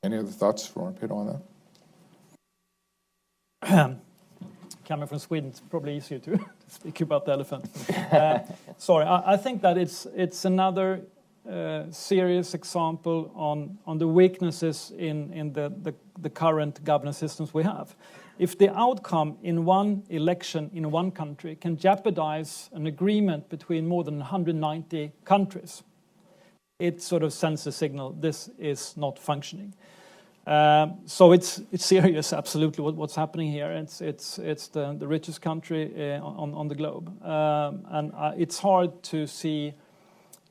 Any other thoughts from our panel on that? Coming from Sweden, it's probably easier to speak about the elephant. Sorry, I think that it's another serious example on the weaknesses in the current governance systems we have. If the outcome in one election in one country can jeopardize an agreement between more than 190 countries, it sort of sends a signal this is not functioning. So it's serious, absolutely, what's happening here. It's the richest country on the globe, and it's hard to see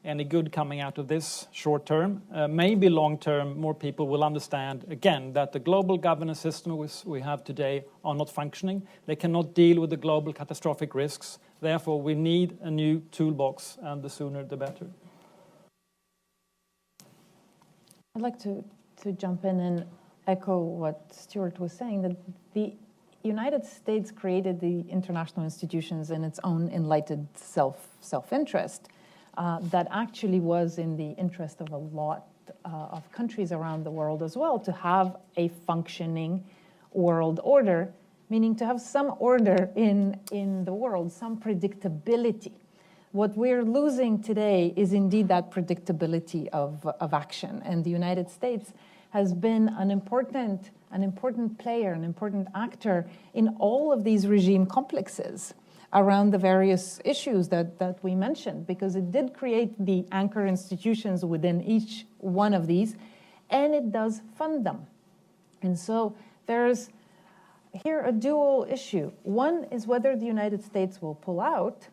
any good coming out of this short term. Maybe long term, more people will understand again that the global governance system we have today are not functioning. They cannot deal with the global catastrophic risks. Therefore, we need a new toolbox, and the sooner the better. I'd like to jump in and echo what Stuart was saying, that the United States created the international institutions in its own enlightened self-interest that actually was in the interest of a lot of countries around the world as well, to have a functioning world order, meaning to have some order in the world, some predictability. What we're losing today is indeed that predictability of action. And the United States has been an important player, an important actor in all of these regime complexes around the various issues that we mentioned, because it did create the anchor institutions within each one of these, and it does fund them. And so there's here a dual issue. One is whether the United States will pull out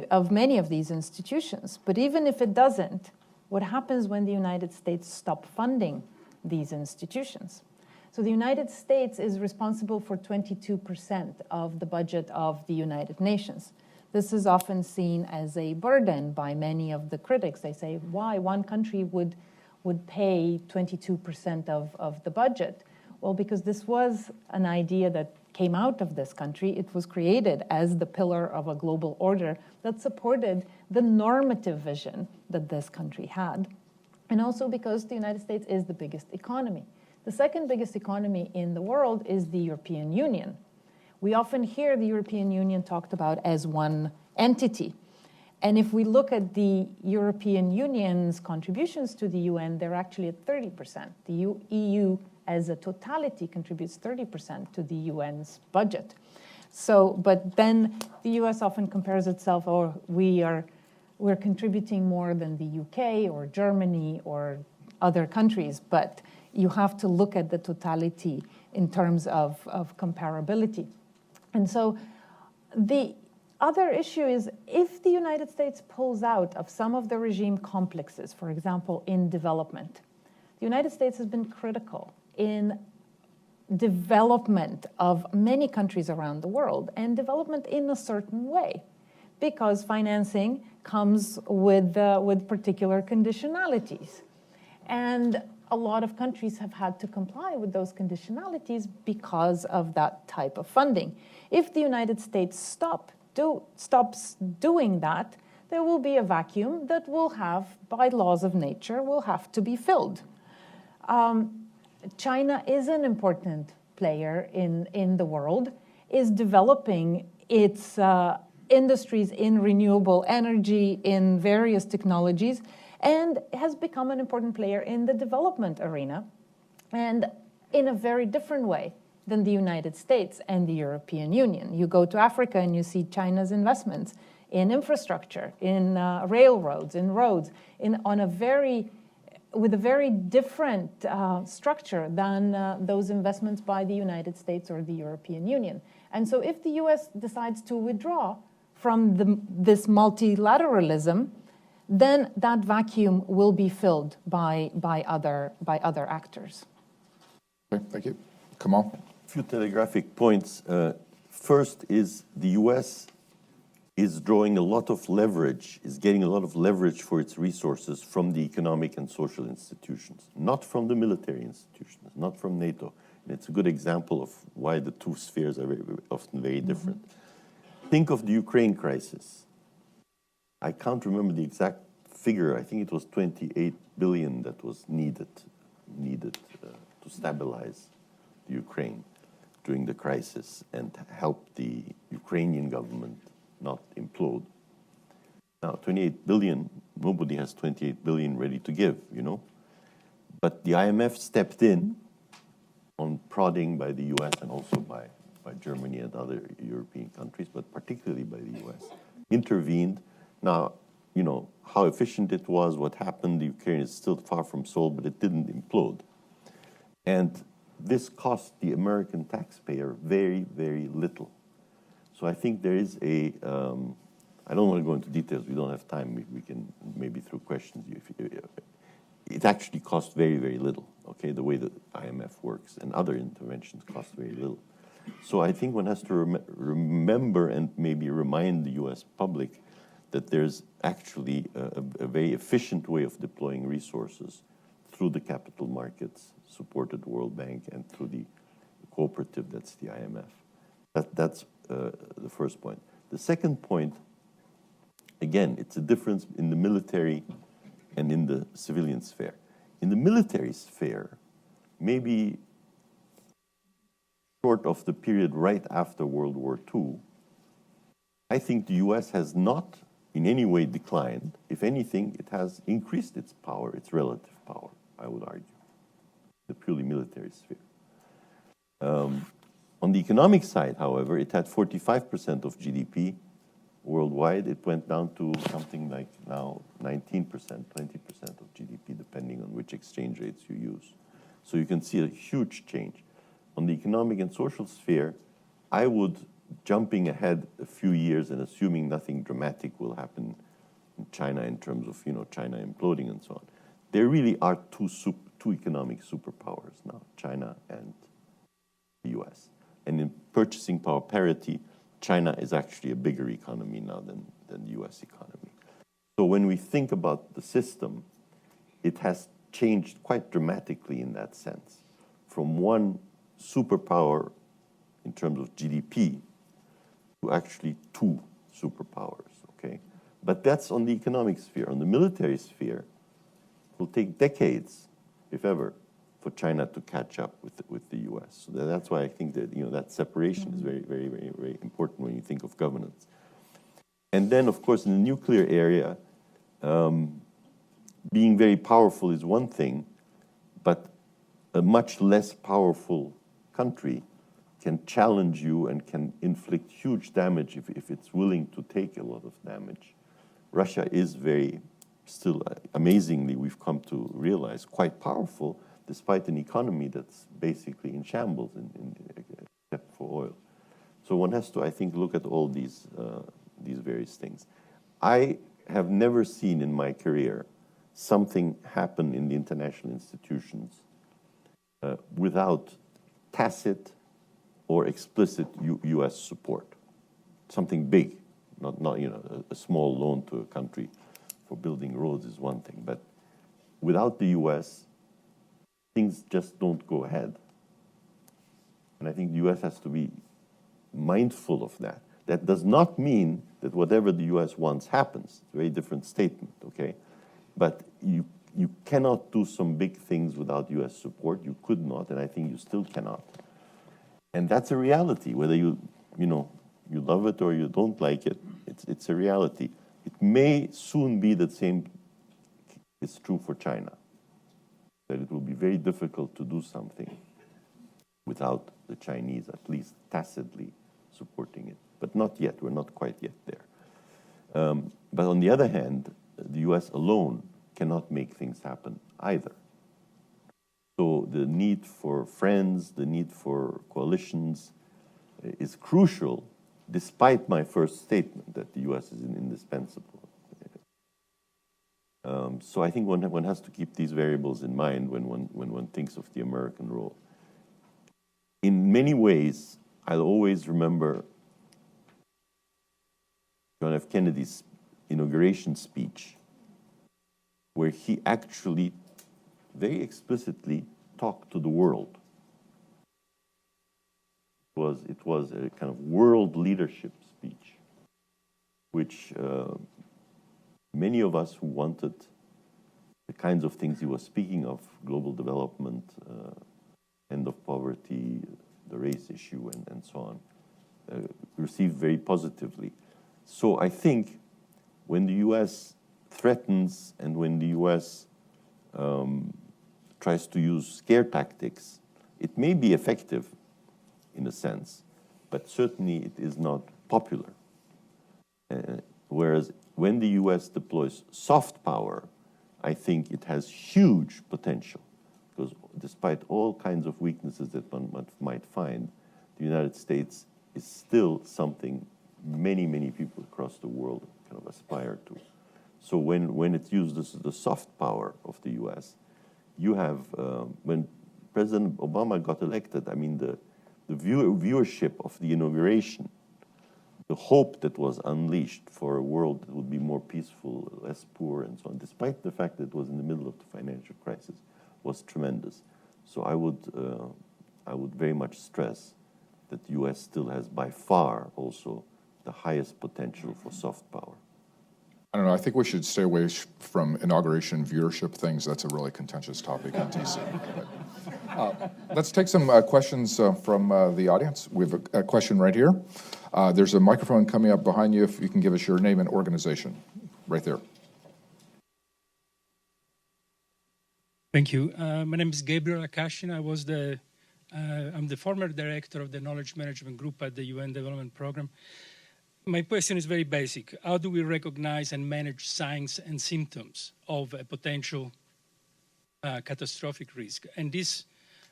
of many of these institutions. But even if it doesn't, what happens when the United States stop funding these institutions? So the United States is responsible for 22% of the budget of the United Nations. This is often seen as a burden by many of the critics. They say, why one country would pay 22% of the budget? Well, because this was an idea that came out of this country. It was created as the pillar of a global order that supported the normative vision that this country had. And also because the United States is the biggest economy. The second biggest economy in the world is the European Union. We often hear the European Union talked about as one entity. And if we look at the European Union's contributions to the UN, they're actually at 30%. The EU as a totality contributes 30% to the UN's budget. So, but then the US often compares itself, or we're contributing more than the UK or Germany or other countries, but you have to look at the totality in terms of comparability. And so the other issue is if the United States pulls out of some of the regime complexes, for example, in development, the United States has been critical in development of many countries around the world, and development in a certain way, because financing comes with particular conditionalities. And a lot of countries have had to comply with those conditionalities because of that type of funding. If the United States stops doing that, there will be a vacuum that will have, by laws of nature, will have to be filled. China is an important player in the world, is developing its industries in renewable energy, in various technologies, and has become an important player in the development arena, and in a very different way than the United States and the European Union. You go to Africa and you see China's investments in infrastructure, in railroads, in roads, with a very different structure than those investments by the United States or the European Union. And so if the US decides to withdraw from this multilateralism, then that vacuum will be filled by other actors. Okay, thank you. Kamal? A few telegraphic points. First is the US is drawing a lot of leverage, is getting a lot of leverage for its resources from the economic and social institutions, not from the military institutions, not from NATO. And it's a good example of why the two spheres are often very different. Think of the Ukraine crisis. I can't remember the exact figure. I think it was 28 billion that was needed to stabilize the Ukraine during the crisis and help the Ukrainian government not implode. Now, 28 billion, nobody has 28 billion ready to give, you know. But the IMF stepped in on prodding by the US and also by Germany and other European countries, but particularly by the US, intervened. Now, you know, how efficient it was, what happened, the Ukraine is still far from solved, but it didn't implode. And this cost the American taxpayer very, very little. So I think there is I don't want to go into details, we don't have time, we can maybe through questions, it actually costs very, very little, okay, the way the IMF works, and other interventions cost very little. So I think one has to remember and maybe remind the US public that there's actually a very efficient way of deploying resources through the capital markets, supported World Bank, and through the cooperative, that's the IMF. That's the first point. The second point, again, it's a difference in the military and in the civilian sphere. In the military sphere, maybe short of the period right after World War II, I think the US has not in any way declined. If anything, it has increased its power, its relative power, I would argue, the purely military sphere. On the economic side, however, it had 45% of GDP worldwide. It went down to something like now 19%, 20% of GDP, depending on which exchange rates you use. So you can see a huge change. On the economic and social sphere, I would, jumping ahead a few years and assuming nothing dramatic will happen in China in terms of China imploding and so on, there really are two economic superpowers now, China and the US. And in purchasing power parity, China is actually a bigger economy now than the US economy. So when we think about the system, it has changed quite dramatically in that sense, from one superpower in terms of GDP to actually two superpowers, okay? But that's on the economic sphere. On the military sphere, it will take decades, if ever, for China to catch up with the US. So that's why I think that that separation is very, very, very, very important when you think of governance. And then, of course, in the nuclear area, being very powerful is one thing, but a much less powerful country can challenge you and can inflict huge damage if it's willing to take a lot of damage. Russia is still amazingly, we've come to realize, quite powerful, despite an economy that's basically in shambles, except for oil. So one has to, I think, look at all these various things. I have never seen in my career something happen in the international institutions without tacit or explicit U.S. support. Something big, not a small loan to a country for building roads is one thing, but without the U.S., things just don't go ahead. And I think the U.S. has to be mindful of that. That does not mean that whatever the U.S. wants happens. It's a very different statement, okay? But you cannot do some big things without U.S. support. You could not, and I think you still cannot. And that's a reality, whether you love it or you don't like it. It's a reality. It may soon be the same is true for China, that it will be very difficult to do something without the Chinese at least tacitly supporting it. But not yet. We're not quite yet there. But on the other hand, the U.S. alone cannot make things happen either. So the need for friends, the need for coalitions is crucial, despite my first statement that the U.S. is indispensable. So I think one has to keep these variables in mind when one thinks of the American role. In many ways, I'll always remember John F. Kennedy's inauguration speech, where he actually very explicitly talked to the world. It was a kind of world leadership speech, which many of us who wanted the kinds of things he was speaking of, global development, end of poverty, the race issue, and so on, received very positively. So I think when the U.S. threatens and when the U.S. tries to use scare tactics, it may be effective in a sense, but certainly it is not popular. Whereas when the U.S. deploys soft power, I think it has huge potential, because despite all kinds of weaknesses that one might find, the United States is still something many, many people across the world kind of aspire to. So when it uses the soft power of the U.S., you have, when President Obama got elected, I mean, the viewership of the inauguration, the hope that was unleashed for a world that would be more peaceful, less poor, and so on, despite the fact that it was in the middle of the financial crisis, was tremendous. So I would very much stress that the US still has by far also the highest potential for soft power. I don't know, I think we should stay away from inauguration viewership things. That's a really contentious topic in DC. Let's take some questions from the audience. We have a question right here. There's a microphone coming up behind you. If you can give us your name and organization. Right there. Thank you. My name is Gabriel Akashin. I'm the former director of the Knowledge Management Group at the UN Development Program. My question is very basic. How do we recognize and manage signs and symptoms of a potential catastrophic risk? And this,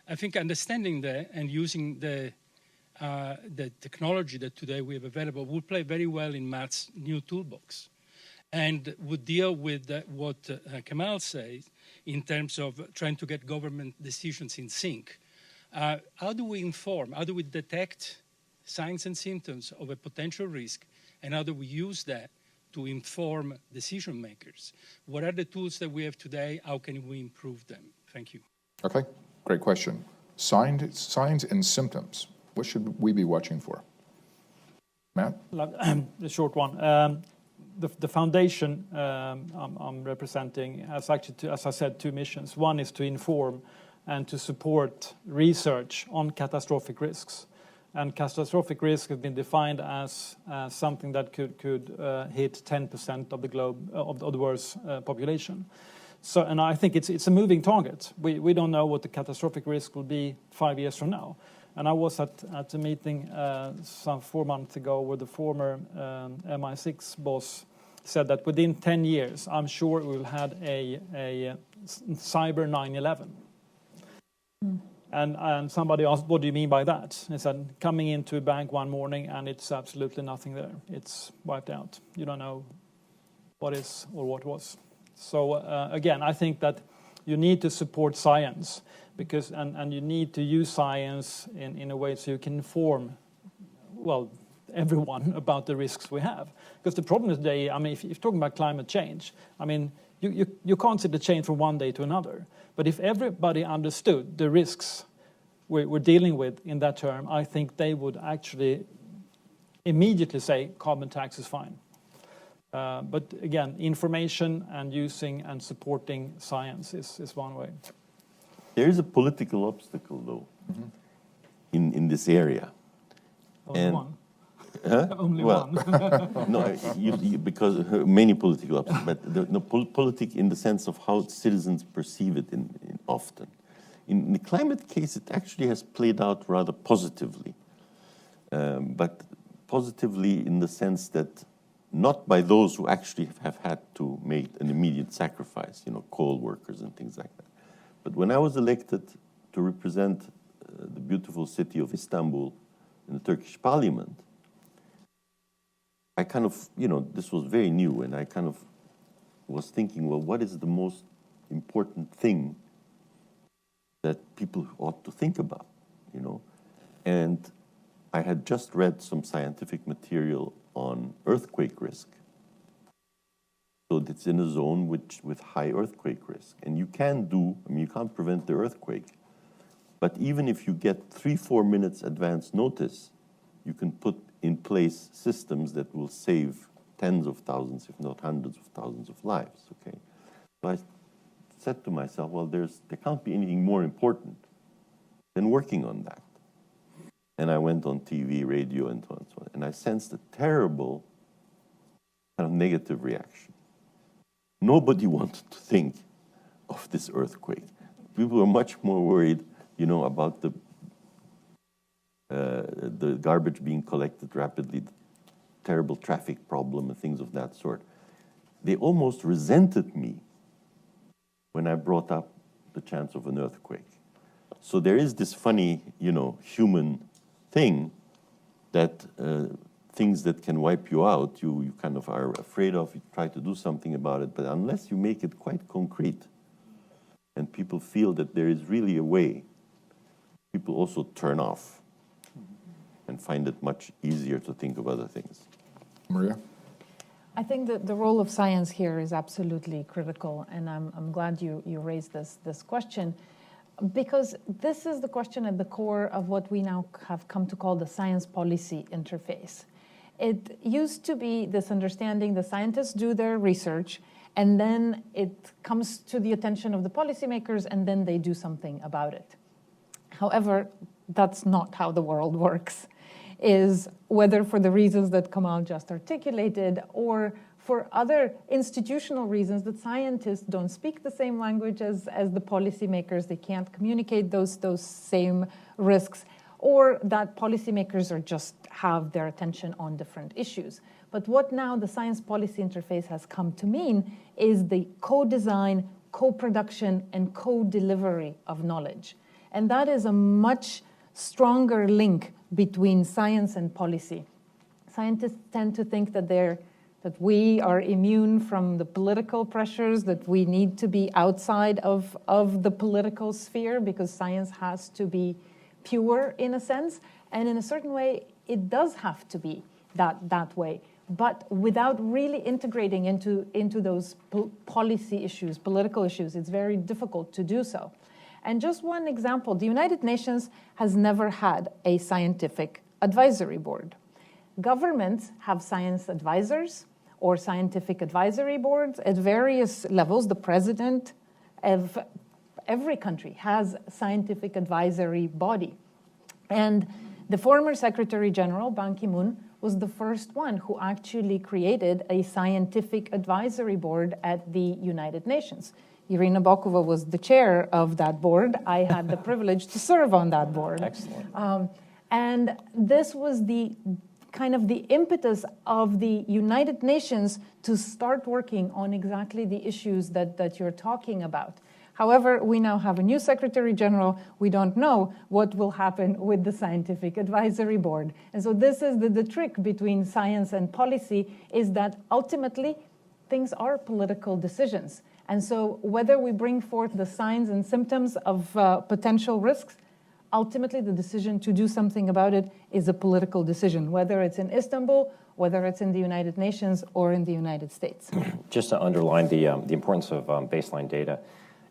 I think, understanding that and using the technology that today we have available will play very well in Matt's new toolbox, and would deal with what Kemal says in terms of trying to get government decisions in sync. How do we inform? How do we detect signs and symptoms of a potential risk, and how do we use that to inform decision makers? What are the tools that we have today? How can we improve them? Thank you. Okay, great question. Signs and symptoms. What should we be watching for? Matt? The short one. The foundation I'm representing has actually, as I said, two missions. One is to inform and to support research on catastrophic risks. And catastrophic risk has been defined as something that could hit 10% of the globe of the world's population. So, and I think it's a moving target. We don't know what the catastrophic risk will be 5 years from now. And I was at a meeting some 4 months ago where the former MI6 boss said that within 10 years, I'm sure we will have a cyber 9/11. And somebody asked, what do you mean by that? He said, coming into a bank one morning and it's absolutely nothing there. It's wiped out. You don't know what is or what was. So again, I think that you need to support science because and you need to use science in a way so you can inform, well, everyone about the risks we have. Because the problem is today, I mean, if you're talking about climate change, I mean, you can't see the change from one day to another. But if everybody understood the risks we're dealing with in that term, I think they would actually immediately say carbon tax is fine. But again, information and using and supporting science is one way. There is a political obstacle, though, in this area. Only one. Huh? Only well, one. no, because many political obstacles, but the politic in the sense of how citizens perceive it often. In the climate case, it actually has played out rather positively, but positively in the sense that not by those who actually have had to make an immediate sacrifice, coal workers and things like that. But when I was elected to represent the beautiful city of Istanbul in the Turkish parliament, I kind of, this was very new, and I kind of was thinking, well, what is the most important thing that people ought to think about, And I had just read some scientific material on earthquake risk. So it's in a zone with high earthquake risk. And you you can't prevent the earthquake. But even if you get 3-4 minutes advance notice, you can put in place systems that will save tens of thousands, if not hundreds of thousands of lives, okay? So I said to myself, well, there can't be anything more important than working on that. And I went on TV, radio, and so on and so on. And I sensed a terrible kind of negative reaction. Nobody wanted to think of this earthquake. People were much more worried, about the garbage being collected rapidly, the terrible traffic problem, and things of that sort. They almost resented me when I brought up the chance of an earthquake. So there is this funny, human thing that things that can wipe you out, you kind of are afraid of, you try to do something about it, but unless you make it quite concrete and people feel that there is really a way, people also turn off and find it much easier to think of other things. Maria? I think that the role of science here is absolutely critical, and I'm glad you raised this question, because this is the question at the core of what we now have come to call the science policy interface. It used to be this understanding the scientists do their research, and then it comes to the attention of the policymakers, and then they do something about it. However, that's not how the world works. Is whether for the reasons that Kamal just articulated or for other institutional reasons that scientists don't speak the same language as the policymakers, they can't communicate those same risks, or that policymakers are just have their attention on different issues. But what now the science policy interface has come to mean is the co-design, co-production, and co-delivery of knowledge. And that is a much stronger link between science and policy. Scientists tend to think that we are immune from the political pressures, that we need to be outside of the political sphere because science has to be pure in a sense. And in a certain way, it does have to be that way. But without really integrating into those policy issues, political issues, it's very difficult to do so. And just one example, the United Nations has never had a scientific advisory board. Governments have science advisors or scientific advisory boards at various levels. The president of every country has a scientific advisory body. And the former Secretary General, Ban Ki-moon, was the first one who actually created a scientific advisory board at the United Nations. Irina Bokova was the chair of that board. I had the privilege to serve on that board. Excellent. And this was the kind of the impetus of the United Nations to start working on exactly the issues that you're talking about. However, we now have a new Secretary General. We don't know what will happen with the Scientific Advisory Board. And so this is the trick between science and policy, is that ultimately things are political decisions. And so whether we bring forth the signs and symptoms of potential risks, ultimately the decision to do something about it is a political decision, whether it's in Istanbul, whether it's in the United Nations, or in the United States. Just to underline the importance of baseline data,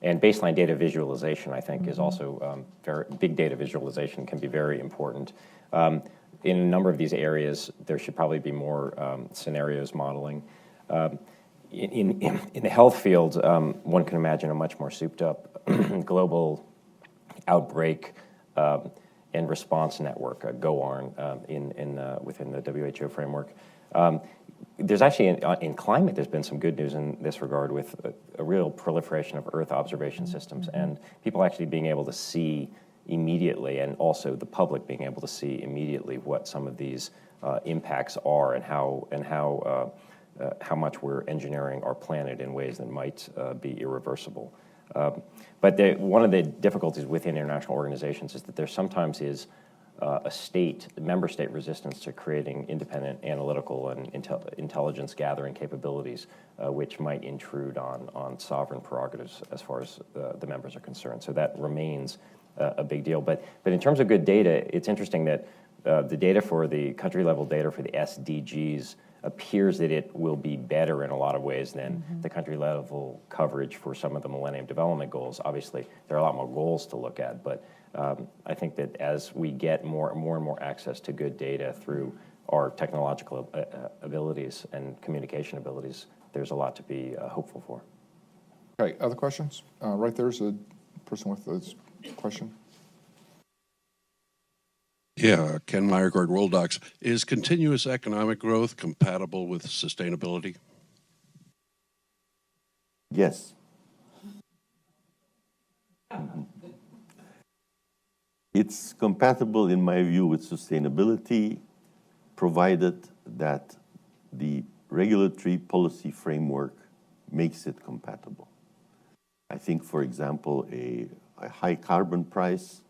and baseline data visualization, I think, is also big data visualization can be very important. In a number of these areas, there should probably be more scenarios modeling. In the health field, one can imagine a much more souped-up global outbreak and response network, GOARN, within the WHO framework. There's actually, in climate, there's been some good news in this regard with a real proliferation of Earth observation systems and people actually being able to see immediately, and also the public being able to see immediately what some of these impacts are and how much we're engineering our planet in ways that might be irreversible. But one of the difficulties within international organizations is that there sometimes is a member state resistance to creating independent analytical and intelligence gathering capabilities, which might intrude on sovereign prerogatives as far as the members are concerned. So that remains a big deal. But in terms of good data, it's interesting that the data for the country level data for the SDGs appears that it will be better in a lot of ways than the country level coverage for some of the Millennium Development Goals. Obviously, there are a lot more goals to look at, but I think that as we get more and more access to good data through our technological abilities and communication abilities, there's a lot to be hopeful for. Okay, other questions? Right there's a person with a question. Yeah, Ken Meyergard, World Docs. Is continuous economic growth compatible with sustainability? Yes. It's compatible, in my view, with sustainability, provided that the regulatory policy framework makes it compatible. I think, for example, a high carbon price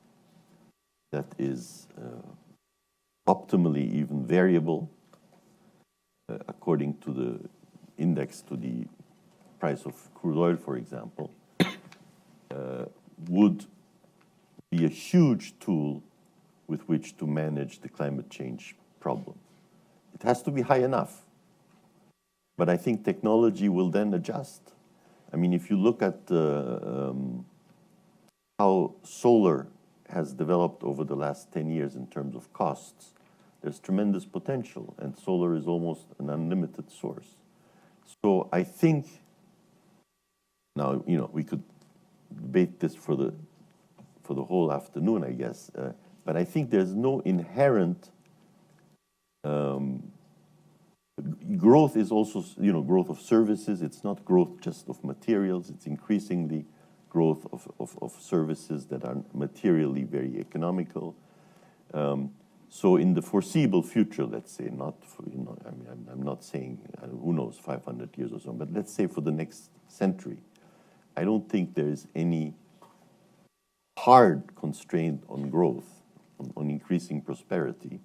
that is optimally even variable according to the index to the price of crude oil, for example, would be a huge tool with which to manage the climate change problem. It has to be high enough. But I think technology will then adjust. I mean, if you look at how solar has developed over the last 10 years in terms of costs, there's tremendous potential, and solar is almost an unlimited source. So I think, now, you know, we could debate this for the whole afternoon, I guess, but I think there's no inherent growth is also, you know, growth of services. It's not growth just of materials. It's increasingly growth of services that are materially very economical. So in the foreseeable future, let's say, not for, you know, I mean, I'm not saying, who knows, 500 years or so, but let's say for the next century, I don't think there is any hard constraint on growth, on increasing prosperity,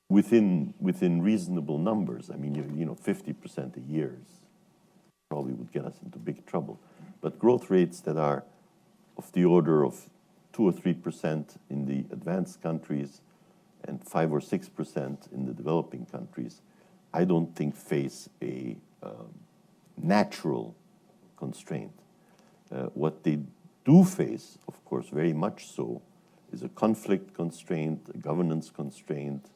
within reasonable numbers. I mean, you know, 50% a year probably would get us into big trouble. But growth rates that are of the order of 2 or 3% in the advanced countries and 5 or 6% in the developing countries, I don't think face a natural constraint. What they do face, of course, very much so, is a conflict constraint, a governance constraint,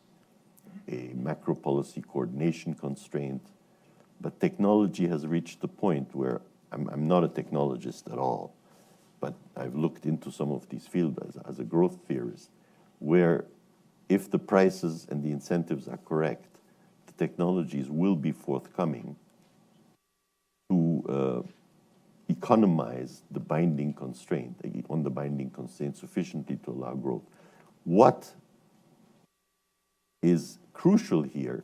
a macro policy coordination constraint. But technology has reached the point where I'm not a technologist at all, but I've looked into some of these fields as a growth theorist, where if the prices and the incentives are correct, the technologies will be forthcoming to economize the binding constraint, on the binding constraint sufficiently to allow growth. What is crucial here,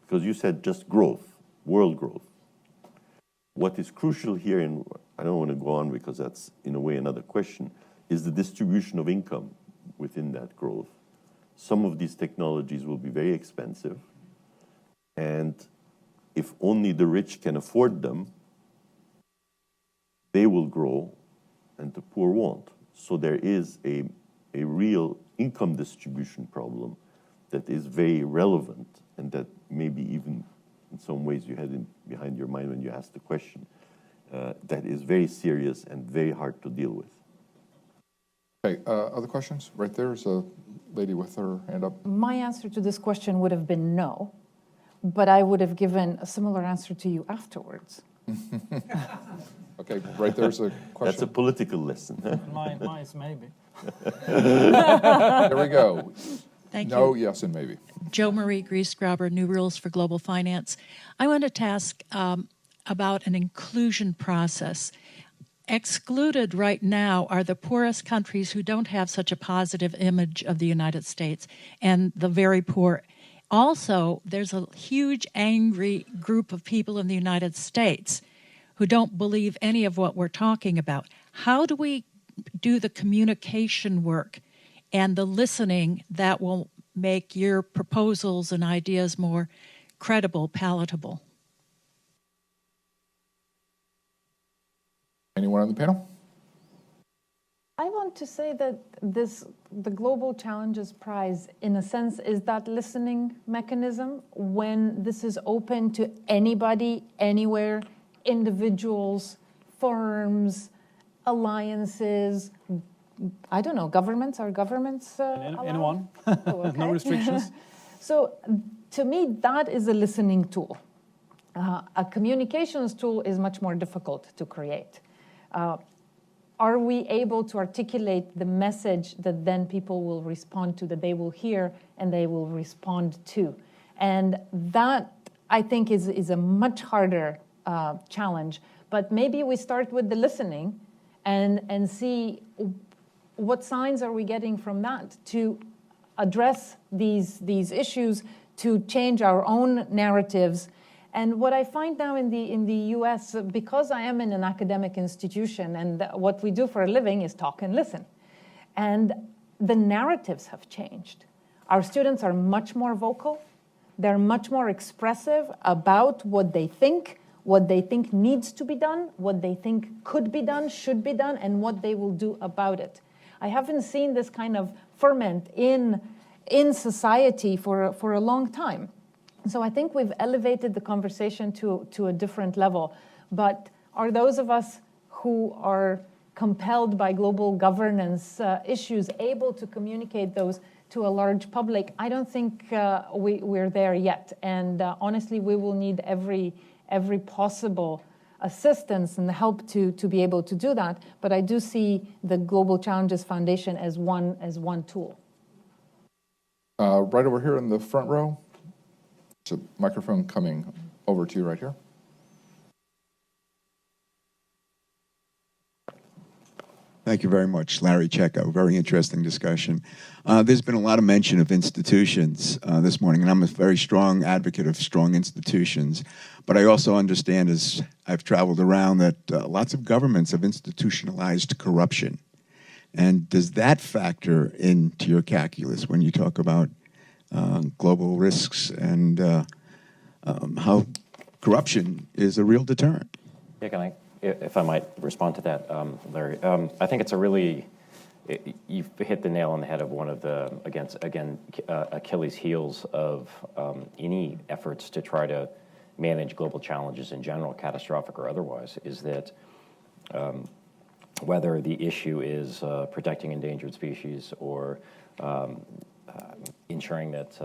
because you said just growth, world growth. What is crucial here, and I don't want to go on because that's in a way another question, is the distribution of income within that growth. Some of these technologies will be very expensive, and if only the rich can afford them, they will grow and the poor won't. So there is a real income distribution problem that is very relevant, and that maybe even in some ways you had behind your mind when you asked the question, that is very serious and very hard to deal with. Okay, other questions? Right there's a lady with her hand up. My answer to this question would have been no, but I would have given a similar answer to you afterwards. Okay, right there's a question. That's a political lesson. Huh? Mine is maybe. There we go. Thank you. No, yes, and maybe. Jo Marie Griesgraber, New Rules for Global Finance. I wanted to ask about an inclusion process. Excluded right now are the poorest countries who don't have such a positive image of the United States, and the very poor. Also, there's a huge angry group of people in the United States who don't believe any of what we're talking about. How do we do the communication work and the listening that will make your proposals and ideas more credible, palatable? Anyone on the panel? I want to say that the Global Challenges Prize, in a sense, is that listening mechanism when this is open to anybody, anywhere, individuals, firms, alliances, I don't know, governments? Are governments Anyone? Oh, okay. No restrictions. So to me, that is a listening tool. A communications tool is much more difficult to create. Are we able to articulate the message that then people will respond to, that they will hear and they will respond to? And that, I think, is a much harder challenge. But maybe we start with the listening and see what signs are we getting from that to address these issues, to change our own narratives. And what I find now in the US, because I am in an academic institution and what we do for a living is talk and listen, and the narratives have changed. Our students are much more vocal. They're much more expressive about what they think needs to be done, what they think could be done, should be done, and what they will do about it. I haven't seen this kind of ferment in society for a long time. So I think we've elevated the conversation to a different level. But are those of us who are compelled by global governance issues able to communicate those to a large public? I don't think we're there yet. And honestly, we will need every possible assistance and help to be able to do that. But I do see the Global Challenges Foundation as one tool. Right over here in the front row. There's a microphone coming over to you right here. Thank you very much, Larry Checco. Very interesting discussion. There's been a lot of mention of institutions this morning, and I'm a very strong advocate of strong institutions. But I also understand, as I've traveled around, that lots of governments have institutionalized corruption. And does that factor into your calculus when you talk about global risks and how corruption is a real deterrent? Yeah, if I might respond to that, Larry. I think it's you've hit the nail on the head of one of the, Achilles' heels of any efforts to try to manage global challenges in general, catastrophic or otherwise, is that whether the issue is protecting endangered species or ensuring that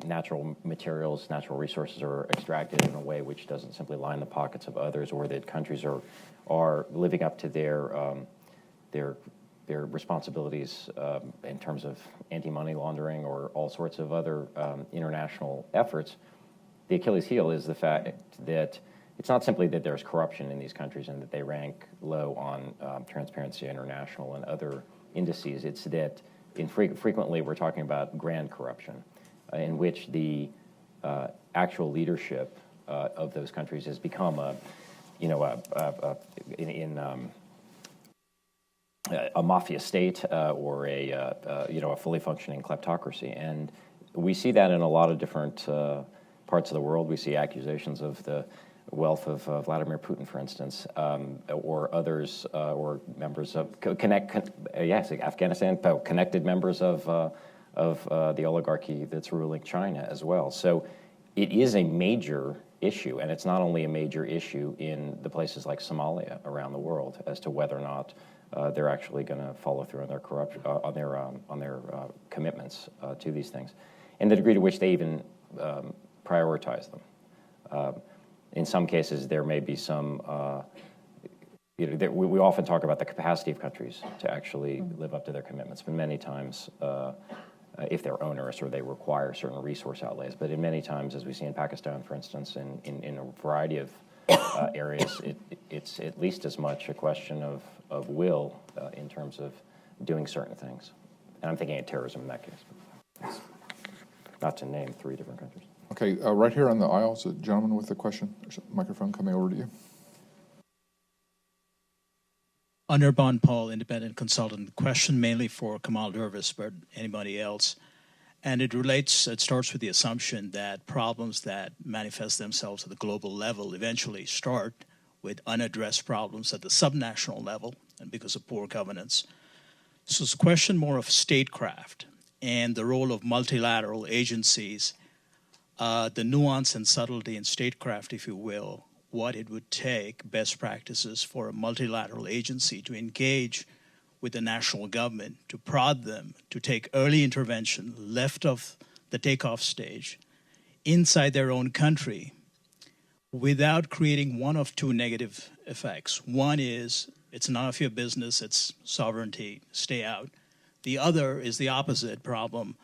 natural materials, natural resources are extracted in a way which doesn't simply line the pockets of others, or that countries are living up to their responsibilities in terms of anti-money laundering or all sorts of other international efforts. The Achilles heel is the fact that it's not simply that there's corruption in these countries and that they rank low on Transparency International and other indices. It's that frequently we're talking about grand corruption, in which the actual leadership of those countries has become a mafia state or a fully functioning kleptocracy, and we see that in a lot of different parts of the world. We see accusations of the wealth of Vladimir Putin, for instance, or others, or members of Afghanistan, connected members of the oligarchy that's ruling China as well. So it is a major issue, and it's not only a major issue in the places like Somalia around the world as to whether or not they're actually going to follow through on their corruption, on their commitments to these things, and the degree to which they even prioritize them. In some cases, there may be some. We often talk about the capacity of countries to actually live up to their commitments, but many times, if they're onerous or they require certain resource outlays. But in many times, as we see in Pakistan, for instance, in a variety of areas, it's at least as much a question of will in terms of doing certain things. And I'm thinking of terrorism in that case, not to name 3 different countries. Okay, right here on the aisle is a gentleman with a question. There's a microphone coming over to you. Anirban Paul, independent consultant. Question mainly for Kamal Dervis, but anybody else. And it starts with the assumption that problems that manifest themselves at the global level eventually start with unaddressed problems at the subnational level and because of poor governance. So it's a question more of statecraft and the role of multilateral agencies, the nuance and subtlety in statecraft, if you will, what it would take, best practices for a multilateral agency to engage with the national government, to prod them to take early intervention left of the takeoff stage inside their own country without creating one of 2 negative effects. One is, it's none of your business, it's sovereignty, stay out. The other is the opposite problem.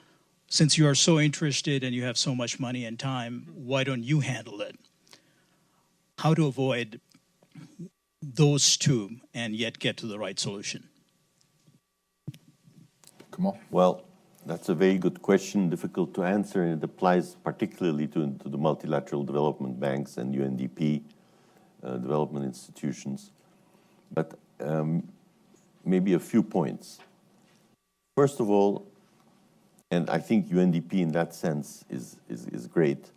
Since you are so interested and you have so much money and time, why don't you handle it? How to avoid those 2 and yet get to the right solution? Come on. Well, that's a very good question, difficult to answer, and it applies particularly to the multilateral development banks and UNDP development institutions. But maybe a few points. First of all, and I think UNDP in that sense is great,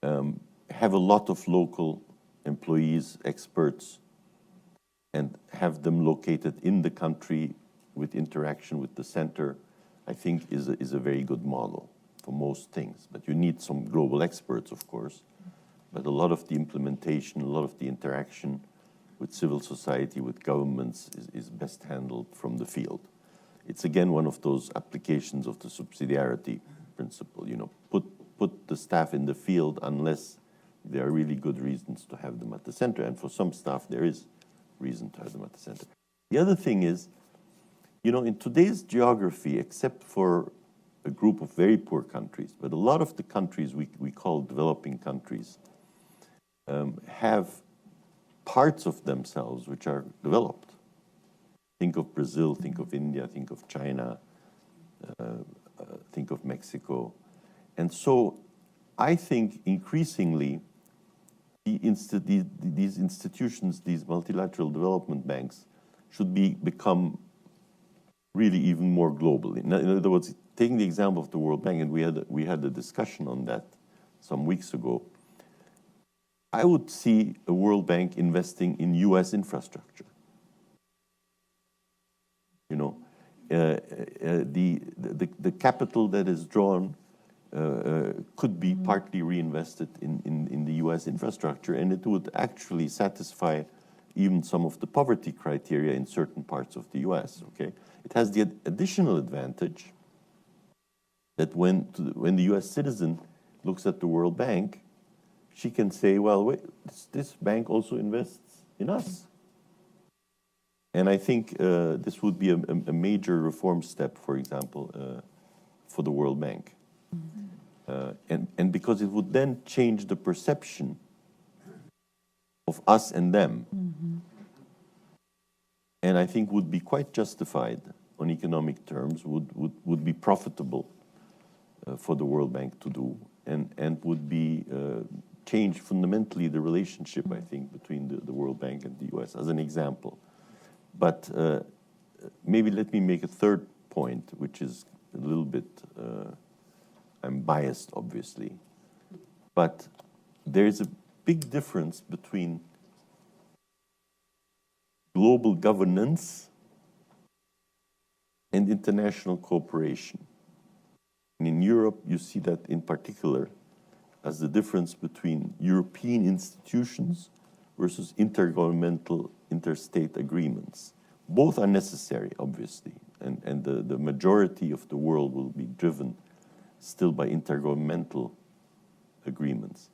have a lot of local employees, experts, and have them located in the country with interaction with the center, I think is a very good model for most things. But you need some global experts, of course. But a lot of the implementation, a lot of the interaction with civil society, with governments, is best handled from the field. It's again one of those applications of the subsidiarity principle. You know, put the staff in the field unless there are really good reasons to have them at the center. And for some staff, there is reason to have them at the center. The other thing is, you know, in today's geography, except for a group of very poor countries, but a lot of the countries we call developing countries have parts of themselves which are developed. Think of Brazil, think of India, think of China, think of Mexico. And so I think increasingly these institutions, these multilateral development banks, should become really even more global. In other words, taking the example of the World Bank, and we had a discussion on that some weeks ago, I would see a World Bank investing in U.S. infrastructure. You know, the capital that is drawn could be partly reinvested in the U.S. infrastructure, and it would actually satisfy even some of the poverty criteria in certain parts of the U.S. Okay, it has the additional advantage that when the U.S. citizen looks at the World Bank, she can say, well, wait, this bank also invests in us. And I think this would be a major reform step, for example, for the World Bank. And because it would then change the perception of us and them. And I think would be quite justified on economic terms, would be profitable for the World Bank to do, and would be change fundamentally the relationship, I think, between the World Bank and the US, as an example. But maybe let me make a third point, which is a little bit, I'm biased, obviously, but there's a big difference between global governance and international cooperation. And in Europe, you see that in particular as the difference between European institutions versus intergovernmental interstate agreements. Both are necessary, obviously, and the majority of the world will be driven still by intergovernmental agreements.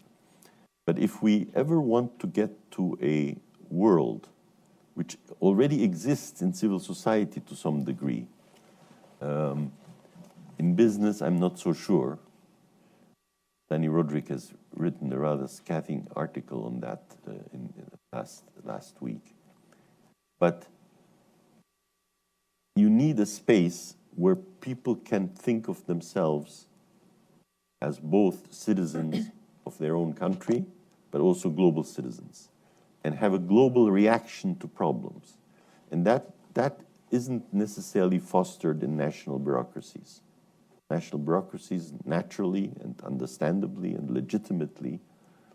But if we ever want to get to a world which already exists in civil society to some degree, in business, I'm not so sure. Danny Roderick has written a rather scathing article on that in last week. But you need a space where people can think of themselves as both citizens of their own country, but also global citizens, and have a global reaction to problems. And that isn't necessarily fostered in national bureaucracies. National bureaucracies naturally and understandably and legitimately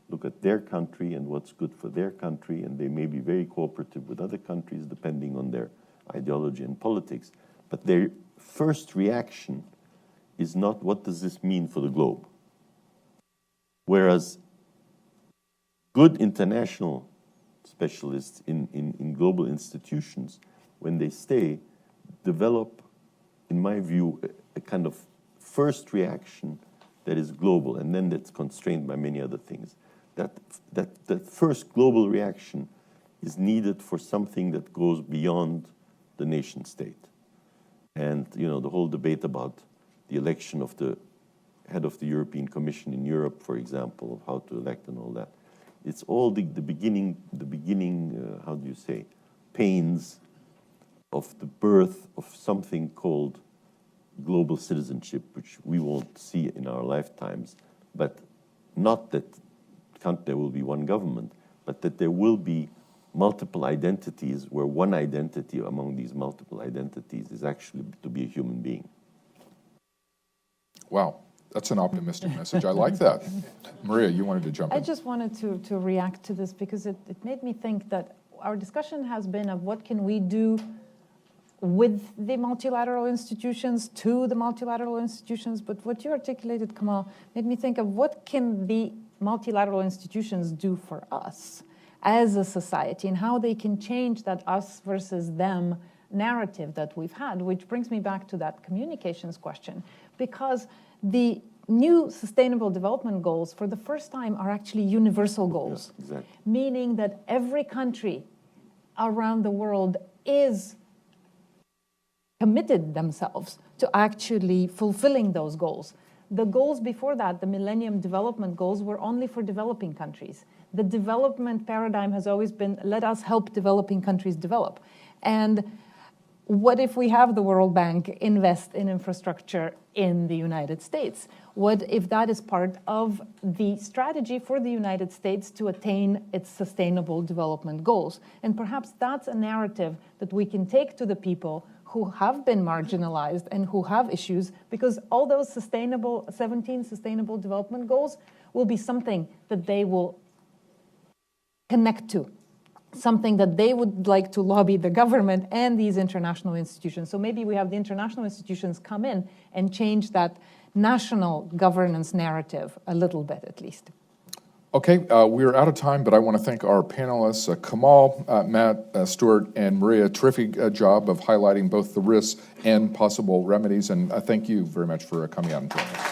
look at their country and what's good for their country, and they may be very cooperative with other countries depending on their ideology and politics. But their first reaction is not, what does this mean for the globe? Whereas good international specialists in global institutions, when they stay, develop, in my view, a kind of first reaction that is global, and then that's constrained by many other things. That first global reaction is needed for something that goes beyond the nation state. And you know, the whole debate about the election of the head of the European Commission in Europe, for example, of how to elect and all that. It's all the beginning, how do you say, pains of the birth of something called global citizenship, which we won't see in our lifetimes, but not that there will be one government, but that there will be multiple identities where one identity among these multiple identities is actually to be a human being. Wow, that's an optimistic message. I like that. Maria, you wanted to jump in. I just wanted to react to this because it made me think that our discussion has been of what can we do with the multilateral institutions, to the multilateral institutions. But what you articulated, Kamal, made me think of what can the multilateral institutions do for us as a society and how they can change that us versus them narrative that we've had, which brings me back to that communications question, because the new Sustainable Development Goals for the first time are actually universal goals, Yeah, exactly. meaning that every country around the world is committed themselves to actually fulfilling those goals. The goals before that, the Millennium Development Goals, were only for developing countries. The development paradigm has always been, let us help developing countries develop. And what if we have the World Bank invest in infrastructure in the United States? What if that is part of the strategy for the United States to attain its sustainable development goals? And perhaps that's a narrative that we can take to the people who have been marginalized and who have issues, because all those 17 sustainable development goals will be something that they will connect to, something that they would like to lobby the government and these international institutions. So maybe we have the international institutions come in and change that national governance narrative a little bit, at least. Okay, we're out of time, but I want to thank our panelists, Kamal, Matt, Stuart, and Maria. Terrific job of highlighting both the risks and possible remedies, and thank you very much for coming out and joining us.